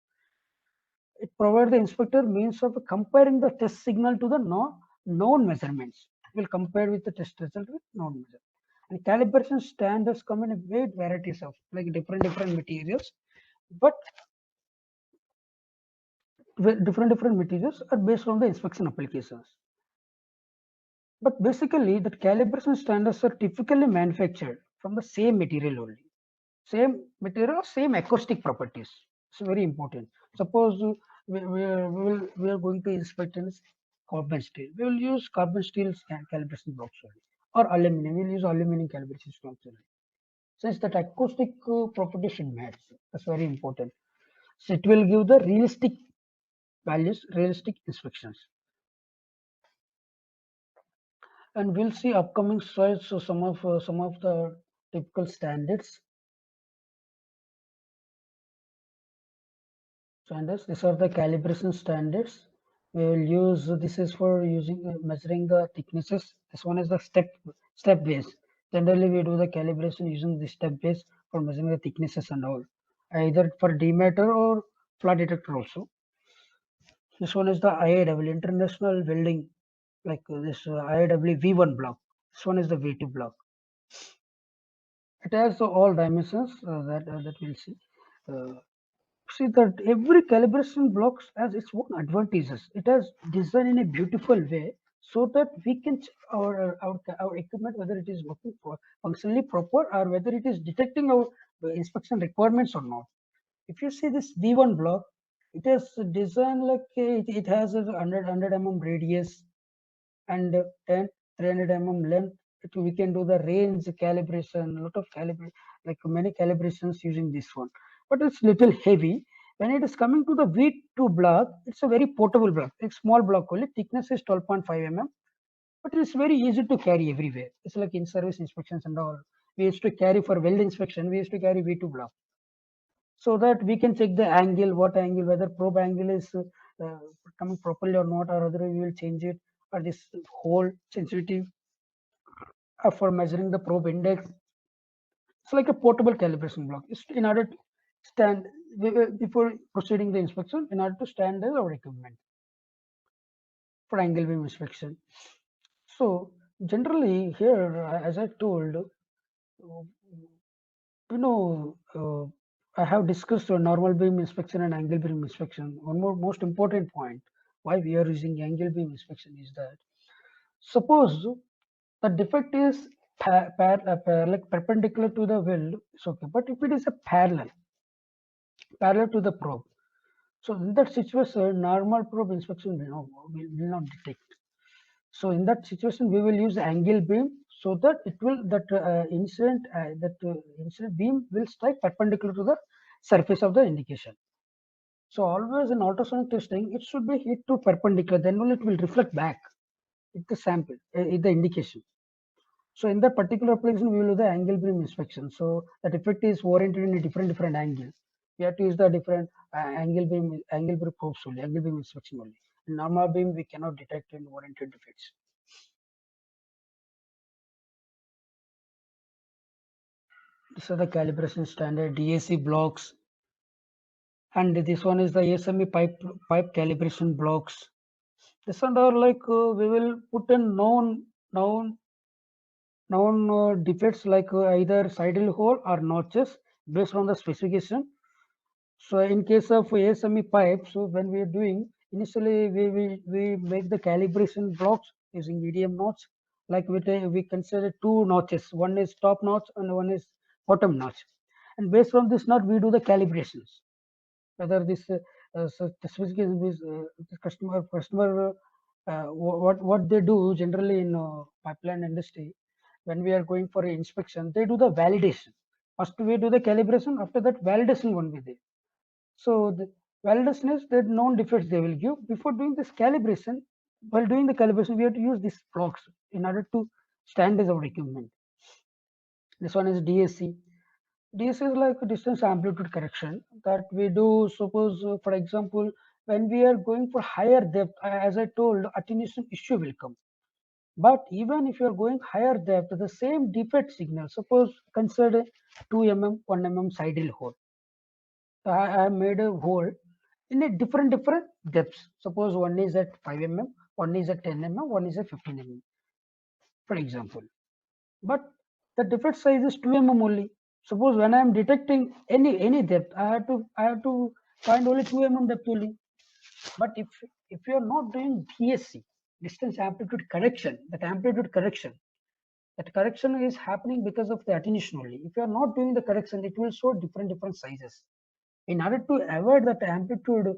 It provides the inspector means of comparing the test signal to the known measurements. We'll compare with the test result with known measurements. And calibration standards come in a great varieties of like different materials, but different materials are based on the inspection applications. But basically, the calibration standards are typically manufactured from the same material only. Same material, same acoustic properties. It's very important. Suppose we are going to inspect in carbon steel. We will use carbon steel calibration blocks only, or aluminum. We will use aluminum calibration blocks only. Since that acoustic property should match, that's very important. So it will give the realistic values, realistic inspections. And we'll see upcoming slides. So some of the typical standards. These are the calibration standards. We will use this is for using measuring the thicknesses. This one is the step base. Generally, we do the calibration using the step base for measuring the thicknesses and all, either for D-meter or flare detector also. This one is the IAW International Welding, like this IAW V1 block. This one is the V2 block. It has all dimensions that we'll see. See that every calibration blocks has its own advantages. It has designed in a beautiful way so that we can check our equipment whether it is working functionally proper or whether it is detecting our inspection requirements or not. If you see this V1 block, it is designed like it has a 100 mm radius and 300 mm length we can do the range calibration, a lot of like many calibrations using this one, but it's little heavy. When it is coming to the V2 block, it's a very portable block. It's small block only, thickness is 12.5 mm, but it's very easy to carry everywhere. It's like in service inspections and all. We used to carry for weld inspection, we used to carry V2 block, so that we can check the angle, what angle, whether probe angle is coming properly or not, or other we will change it, or this hole sensitivity for measuring the probe index. It's like a portable calibration block. It's in order to stand before proceeding the inspection, in order to standardize our equipment for angle beam inspection. So generally here, as I told, I have discussed normal beam inspection and angle beam inspection. One more most important point why we are using angle beam inspection is that suppose the defect is like perpendicular to the weld, it's okay. But if it is a parallel to the probe, so in that situation, normal probe inspection will not detect. So in that situation, we will use angle beam so that it will incident beam will strike perpendicular to the surface of the indication. So always in ultrasonic testing, it should be hit to perpendicular. Then only it will reflect back with the sample, the indication. So in that particular application, we will do the angle beam inspection. So the defect is oriented in a different angle. We have to use the different angle beam probes only, angle beam inspection only. In normal beam, we cannot detect any oriented defects. These are the calibration standard DAC blocks, and this one is the ASME pipe calibration blocks. This one are like we will put in known defects like either sidle hole or notches based on the specification. So in case of ASME pipe, so when we are doing initially we make the calibration blocks using EDM notch. Like we consider two notches. One is top notch and one is bottom notch. And based on this notch, we do the calibrations. Whether this specification is the customer what they do generally in pipeline industry, when we are going for inspection, they do the validation. First we do the calibration, after that validation won't be there. So the validation is the known defects they will give. Before doing this calibration, while doing the calibration, we have to use these blocks in order to standardize our equipment. This one is DAC. DAC is like a distance amplitude correction that we do. Suppose, for example, when we are going for higher depth, as I told, attenuation issue will come. But even if you are going higher depth, the same defect signal, suppose consider 2 mm, 1 mm sidle hole. I have made a hole in a different depths. Suppose one is at 5 mm, one is at 10 mm, one is at 15 mm, for example. But the defect size is 2 mm only. Suppose when I am detecting any depth, I have to find only 2 mm depth only. But if you are not doing DAC, distance amplitude correction, that correction is happening because of the attenuation only. If you are not doing the correction, it will show different sizes. In order to avoid that amplitude,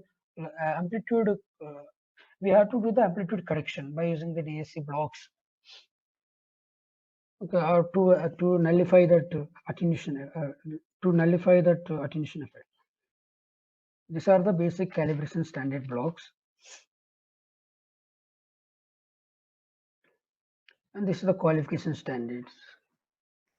we have to do the amplitude correction by using the DAC blocks. Okay, or to nullify that attenuation, effect. These are the basic calibration standard blocks, and this is the qualification standards.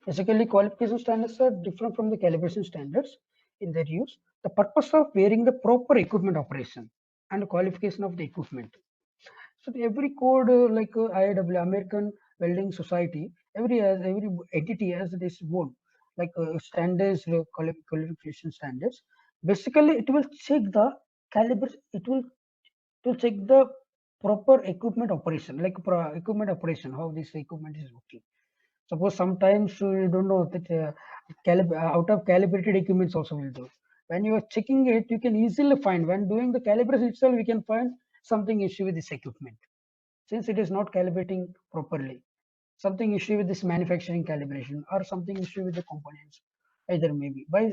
Basically, qualification standards are different from the calibration standards in their use. The purpose of wearing the proper equipment operation and qualification of the equipment. So every code like IAW, American Welding Society, every entity has this mode like standards, qualification standards. Basically, it will check the caliber. It will check the proper equipment operation, like equipment operation, how this equipment is working. Suppose sometimes you don't know that out of calibrated equipments also will do. When you are checking it, you can easily find when doing the calibration itself, we can find something issue with this equipment. Since it is not calibrating properly, something issue with this manufacturing calibration or something issue with the components, either maybe by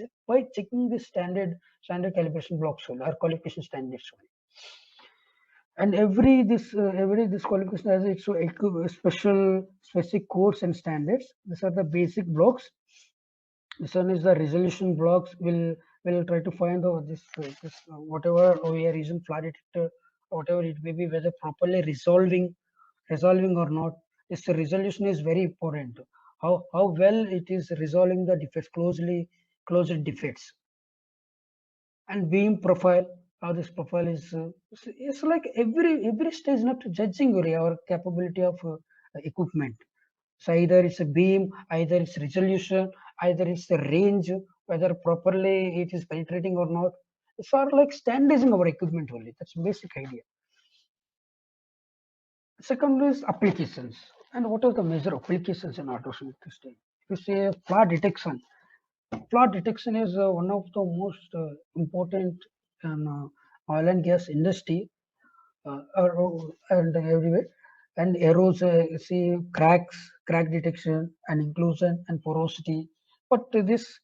checking the standard calibration blocks or qualification standards. And every this qualification has its special specific codes and standards. These are the basic blocks. This one is the resolution blocks. Will try to find out this whatever we are using flood detector, whatever it may be, whether properly resolving or not. This resolution is very important. How well it is resolving the defects, closed defects. And beam profile, how this profile is it's like every stage not judging your capability of equipment. So either it's a beam, either it's resolution, either it's the range, whether properly it is penetrating or not. It's sort of like standardizing our equipment only. That's basic idea. Second is applications. And what are the major applications in ultrasonic testing? If you say flood detection, flood detection is one of the most important oil and gas industry and everywhere. And see crack detection and inclusion and porosity. But this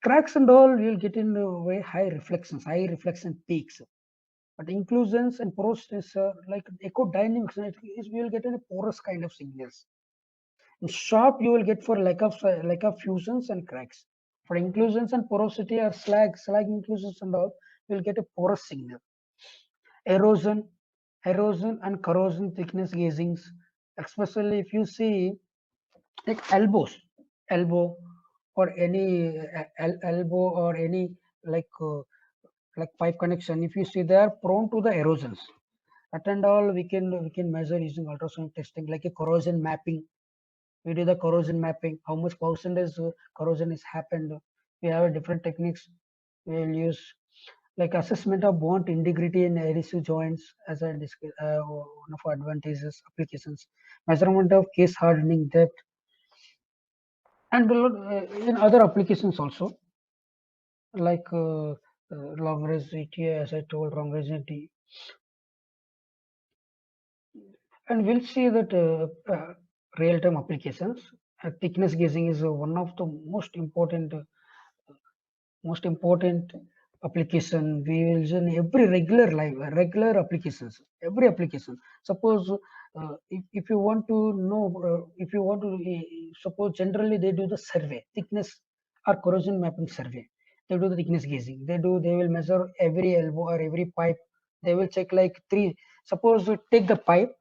cracks and all, you'll get in very high reflection peaks. But inclusions and porosities like echo dynamics, we will get in a porous kind of signals. In sharp, you will get for lack of fusions and cracks. For inclusions and porosity or slag inclusions and all, you will get a porous signal. Erosion and corrosion thickness gaugings, especially if you see like elbow or any elbow or any like pipe connection. If you see they are prone to the erosions. That and all we can measure using ultrasonic testing, like a corrosion mapping. We do the corrosion mapping, how much percentage corrosion has happened. We have different techniques we will use, like assessment of bond integrity in adhesive joints, as I discussed, one of our advantages applications, measurement of case hardening depth, and in other applications also, like long range ETA, as I told, long range ETA. And we'll see that real-time applications. Thickness gauging is one of the most important application we will use in every regular applications, every application. Suppose if you want to know, if you want to suppose generally they do the survey, thickness or corrosion mapping survey. They do the thickness gauging. They will measure every elbow or every pipe. They will check like three. Suppose take the pipe.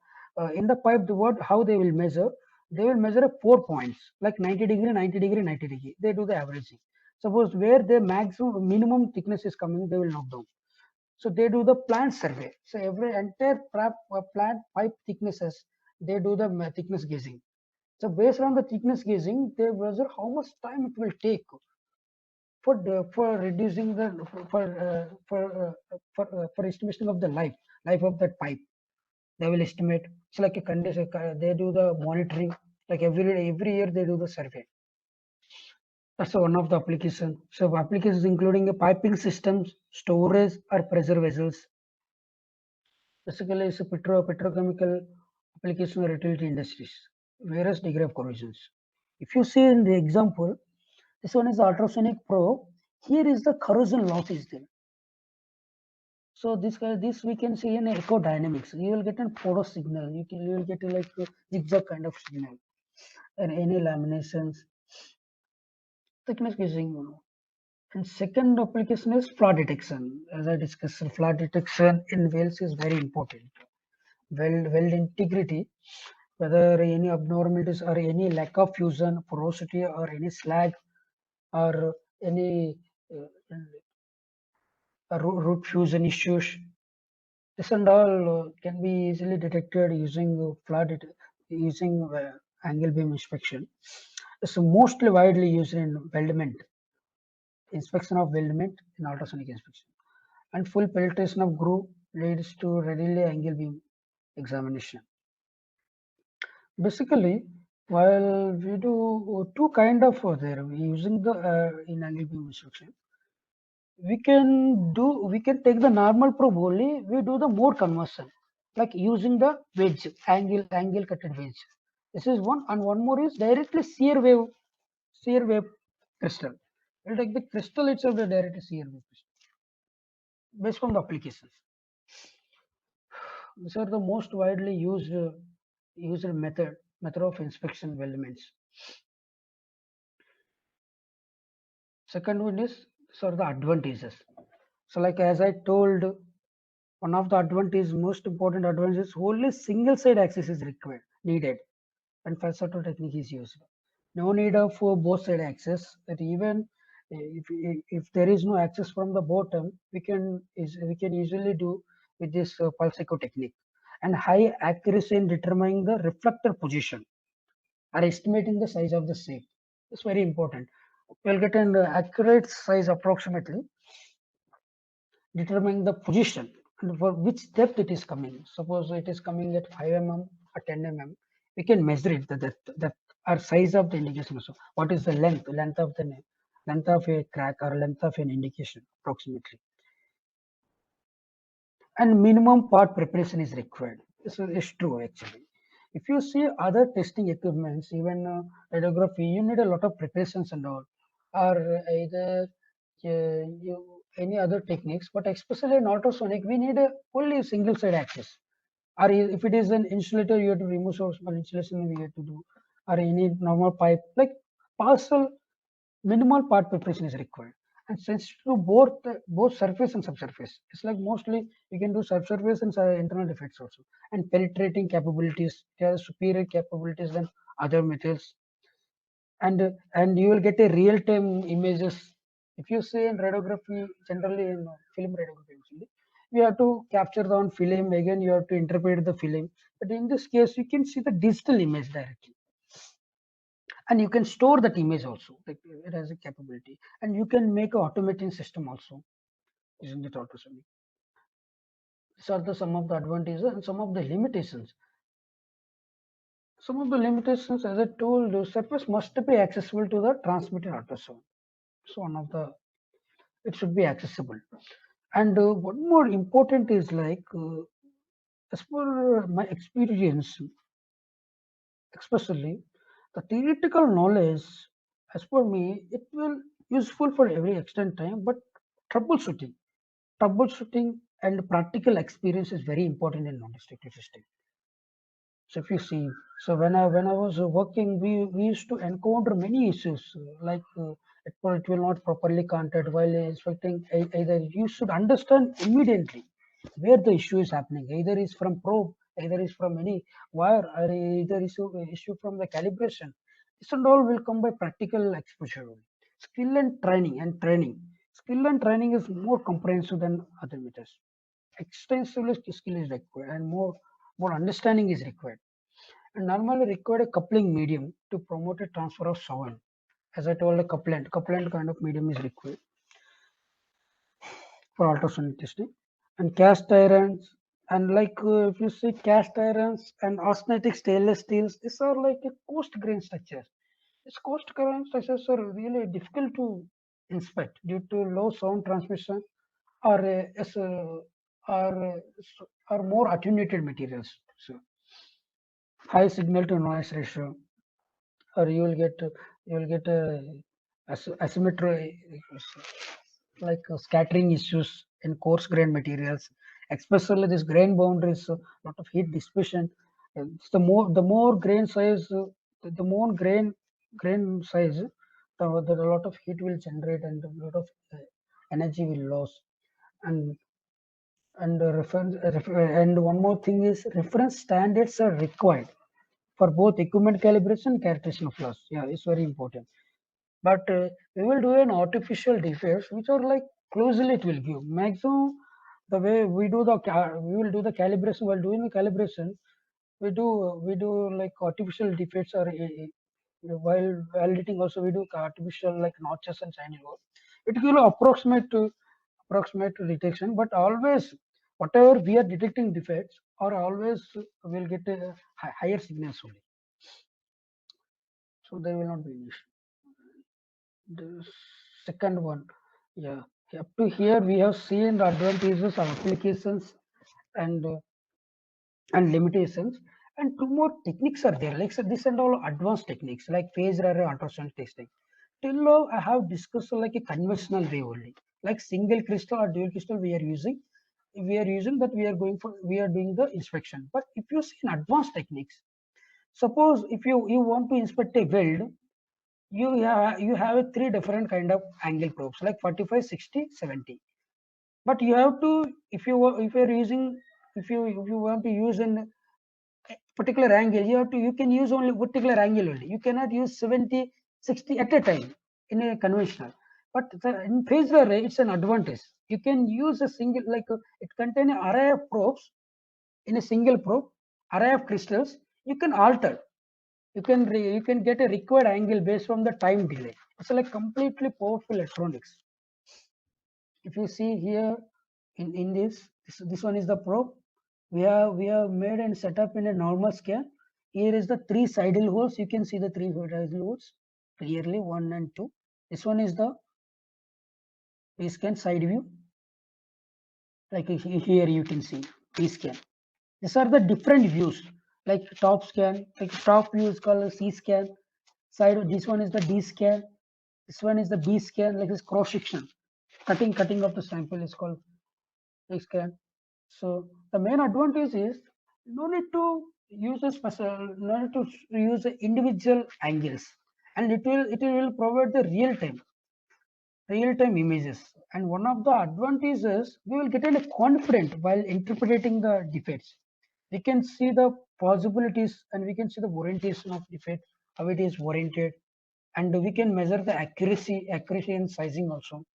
In the pipe, how they will measure? They will measure 4 points, like 90 degree, 90 degree, 90 degree. They do the averaging. Suppose where the minimum thickness is coming, they will knock down. So they do the plant survey. So every entire plant pipe thicknesses, they do the thickness gauging. So based on the thickness gauging, they measure how much time it will take for reducing the for estimation of the life of that pipe. They will estimate. It's like a condition. They do the monitoring. Like every year they do the survey. That's one of the applications. So applications including a piping systems, storage or pressure vessels. Basically, it's a petrochemical application or utility industries, various degree of corrosions. If you see in the example, this one is the ultrasonic probe. Here is the corrosion loss is there. So this we can see in echo dynamics. You will get a porous signal. You will get like a zigzag kind of signal, and any laminations. Thickness gauging. And second application is flood detection. As I discussed, flood detection in wells is very important. Weld integrity, whether any abnormalities or any lack of fusion, porosity, or any slag, or any root fusion issues. This and all can be easily detected using angle beam inspection. It's mostly widely used in weldment, inspection of weldment in ultrasonic inspection. And full penetration of groove leads to readily angle beam examination. Basically, while we do two kind of there, using the in angle beam inspection, we can take the normal probe only. We do the more conversion, like using the wedge angle cutted wedge. This is one, and one more is directly shear wave crystal. We'll take the crystal itself, the direct shear wave crystal, based on the applications. These are the most widely used method of inspection of elements. Second one is, these are the advantages. So like as I told, one of the advantages, most important advantages, only single side access is needed when falsetto technique is used. No need of both side access. That even if there is no access from the bottom, we can easily do with this pulse echo technique. And high accuracy in determining the reflector position or estimating the size of the shape is very important. We'll get an accurate size approximately, determining the position and for which depth it is coming. Suppose it is coming at 5 mm or 10 mm, we can measure it, the depth or size of the indication. So what is the length of a crack or length of an indication approximately. And minimum part preparation is required. This is true actually. If you see other testing equipments, even radiography, you need a lot of preparations and all, or either any other techniques, but especially in ultrasonic, we need only single side access. Or if it is an insulator, you have to remove so small insulation we have to do, or any normal pipe, like partial minimal part preparation is required. And sensitive to both surface and subsurface. It's like mostly you can do subsurface and internal defects also. And penetrating capabilities, they are superior capabilities than other methods. And you will get a real-time images. If you say in radiography, generally in film radiography, you have to capture the on film, again you have to interpret the film. But in this case, you can see the digital image directly. And you can store that image also, like it has a capability, and you can make an automating system also using the ultrasonic. These are some of the advantages and some of the limitations. Some of the limitations, as I told, the surface must be accessible to the transmitted ultrasound. So it should be accessible. And one more important is like, as per my experience, especially the theoretical knowledge, as per me, it will useful for every extent time, but troubleshooting and practical experience is very important in non-destructive testing. So if you see, so when I was working, we used to encounter many issues like it will not properly counted while inspecting. Either you should understand immediately where the issue is happening. Either is from probe, either is from any wire, or either issue from the calibration. This and all will come by practical exposure. Skill and training. Skill and training is more comprehensive than other methods. Extensively skill is required and more understanding is required. And normally required a coupling medium to promote a transfer of soil. As I told, a couplant kind of medium is required for ultrasonic testing. And cast irons, and like if you see cast irons and austenitic stainless steels, these are like a coast grain structures. These coast grain structures are really difficult to inspect due to low sound transmission or or more attenuated materials. So high signal to noise ratio, or you will get asymmetry, like scattering issues in coarse grain materials, especially this grain boundaries, a lot of heat dissipation. The more grain size, the more grain size, the a lot of heat will generate and a lot of energy will lose. And one more thing is reference standards are required for both equipment calibration and characterization of loss. Yeah, it's very important. But we will do an artificial defects which are like closely it will give maximum. The way we will do the calibration. While doing the calibration, we do like artificial defects, or while validating also we do artificial like notches and shining out. It will approximate detection, but always whatever we are detecting defects are always will get a higher signals only. So there will not be an issue. The second one, yeah, up to here we have seen the advantages of applications and limitations, and two more techniques are there, like so this and all advanced techniques like phase array ultrasound testing. Till now I have discussed like a conventional way only, like single crystal or dual crystal we are using, we are using that, we are doing the inspection. But if you see in advanced techniques, suppose if you want to inspect a weld, you have 3 different kind of angle probes like 45, 60, 70. But you have to, if you want to use in particular angle, you can use only particular angle only. You cannot use 70, 60 at a time in a conventional. But in phased array, it's an advantage. You can use a single, it contains an array of probes in a single probe, array of crystals. You can alter. You can get a required angle based on the time delay. It's like completely powerful electronics. If you see here in this one is the probe. We have made and set up in a normal scan. Here is the 3 sidal holes. You can see the 3 sidal holes clearly, 1 and 2. This one is the P-scan side view. Like here you can see P-scan. These are the different views, like top scan, like top view is called C-scan. Side, this one is the D-scan. This one is the B-scan, like this cross section. Cutting of the sample is called B-scan. So the main advantage is no need to use individual angles, and it will provide the real time images. And one of the advantages, we will get a confident while interpreting the defects. We can see the possibilities and we can see the orientation of defect, how it is oriented, and we can measure the accuracy and sizing also,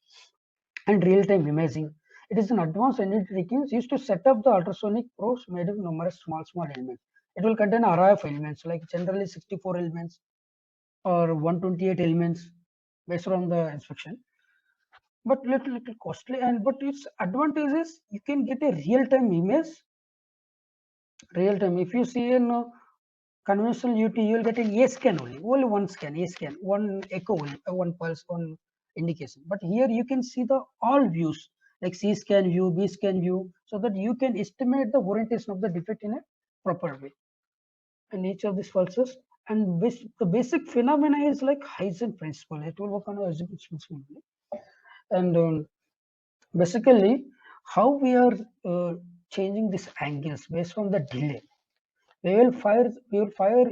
and real-time imaging. It is an advanced analytic used to set up the ultrasonic probes made of numerous small elements. It will contain an array of elements, like generally 64 elements or 128 elements based on the inspection. But little costly, but its advantage is you can get a real-time image. Real-time. If you see in conventional UT, you will get an A scan only one scan, A scan, one echo, one pulse, one indication. But here you can see the all views, like C scan view, B scan view, so that you can estimate the orientation of the defect in a proper way. And each of these pulses, and the basic phenomena is like Heisenberg principle. It will work on a Heisenberg principle. And basically, how we are changing these angles based on the delay. We will fire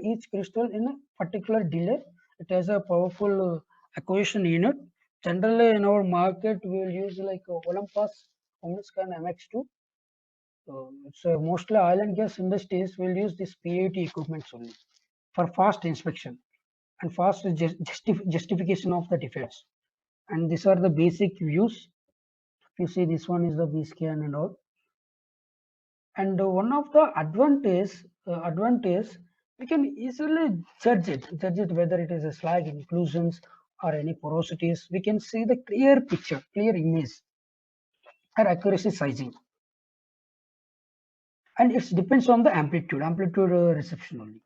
each crystal in a particular delay. It has a powerful acquisition unit. Generally, in our market, we will use like Olympus Omniscan MX2. It's mostly oil and gas industries will use this PAT equipment only for fast inspection and fast justification of the defects. And these are the basic views. If you see, this one is the B scan and all. And one of the advantage we can easily judge it whether it is a slag inclusions or any porosities. We can see the clear picture, clear image, or accuracy sizing, and it depends on the amplitude reception only.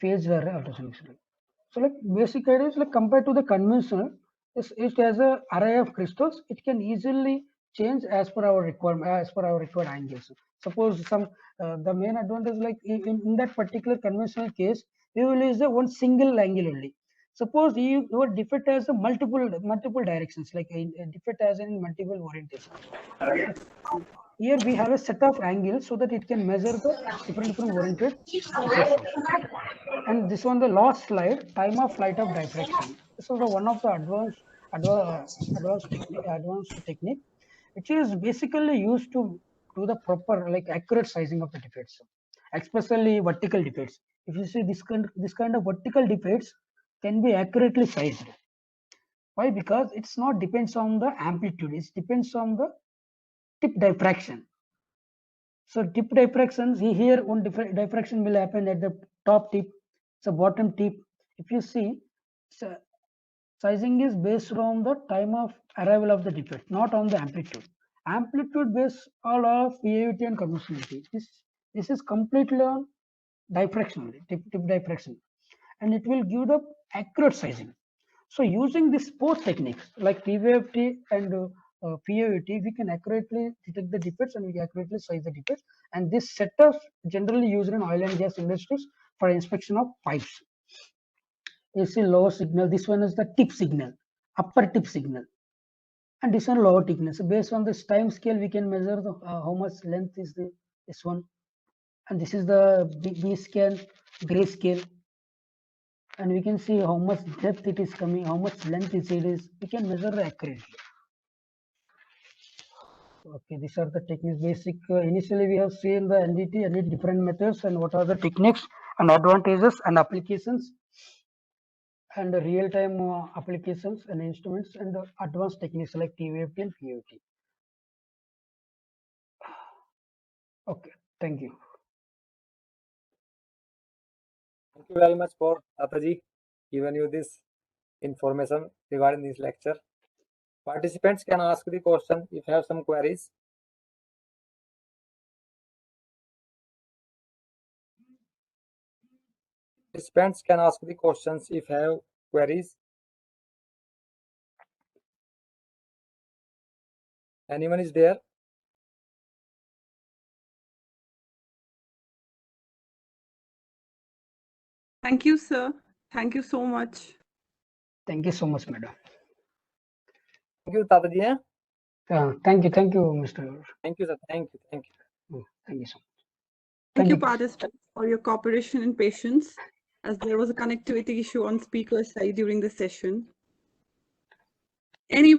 Phase ultrasonic. So like basic idea is like compared to the conventional, it has a array of crystals. It can easily change as per our requirement, as per our required angles. Suppose some the main advantage, like in that particular conventional case, we will use one single angle only. Suppose your defect has a multiple directions, like a defect has in multiple orientation. Here we have a set of angles so that it can measure the different oriented defects. And this one, the last slide, time of flight of diffraction. This is one of the advanced technique, which is basically used to do the proper, like accurate sizing of the defects, especially vertical defects. If you see this kind of vertical defects can be accurately sized. Why? Because it's not depends on the amplitude, it depends on the tip diffraction. So tip diffractions, here one diffraction will happen at the top tip, so bottom tip. If you see, sizing is based on the time of arrival of the defect, not on the amplitude. Amplitude based all of PAVT and conventionality. This is completely on diffraction only, tip diffraction, and it will give the accurate sizing. So using these both techniques like PVFT and PAVT, we can accurately detect the defects and we can accurately size the defects. And this setup generally used in oil and gas industries for inspection of pipes. You see lower signal. This one is the tip signal, upper tip signal, And this one lower thickness. Based on this time scale, we can measure the how much length is this one. And this is the B scan, gray scale. And we can see how much depth it is coming, how much length it is. We can measure accurately. Okay, these are the techniques. Basic. Initially, we have seen the NDT and its different methods and what are the techniques and advantages and applications, and the real-time applications and instruments, and the advanced techniques like TVFT and PFT. Okay, thank you. Thank you very much for Tataji giving you this information regarding this lecture. Participants can ask the question if you have some queries. Participants can ask the questions if you have queries. Anyone is there? Thank you, sir. Thank you so much. Thank you so much, madam. Thank you, Tataji. Thank you, Mr. Thank you, sir. Thank you. Thank you so much. Thank you, you. participants, for your cooperation and patience, as there was a connectivity issue on speaker's side during the session. Any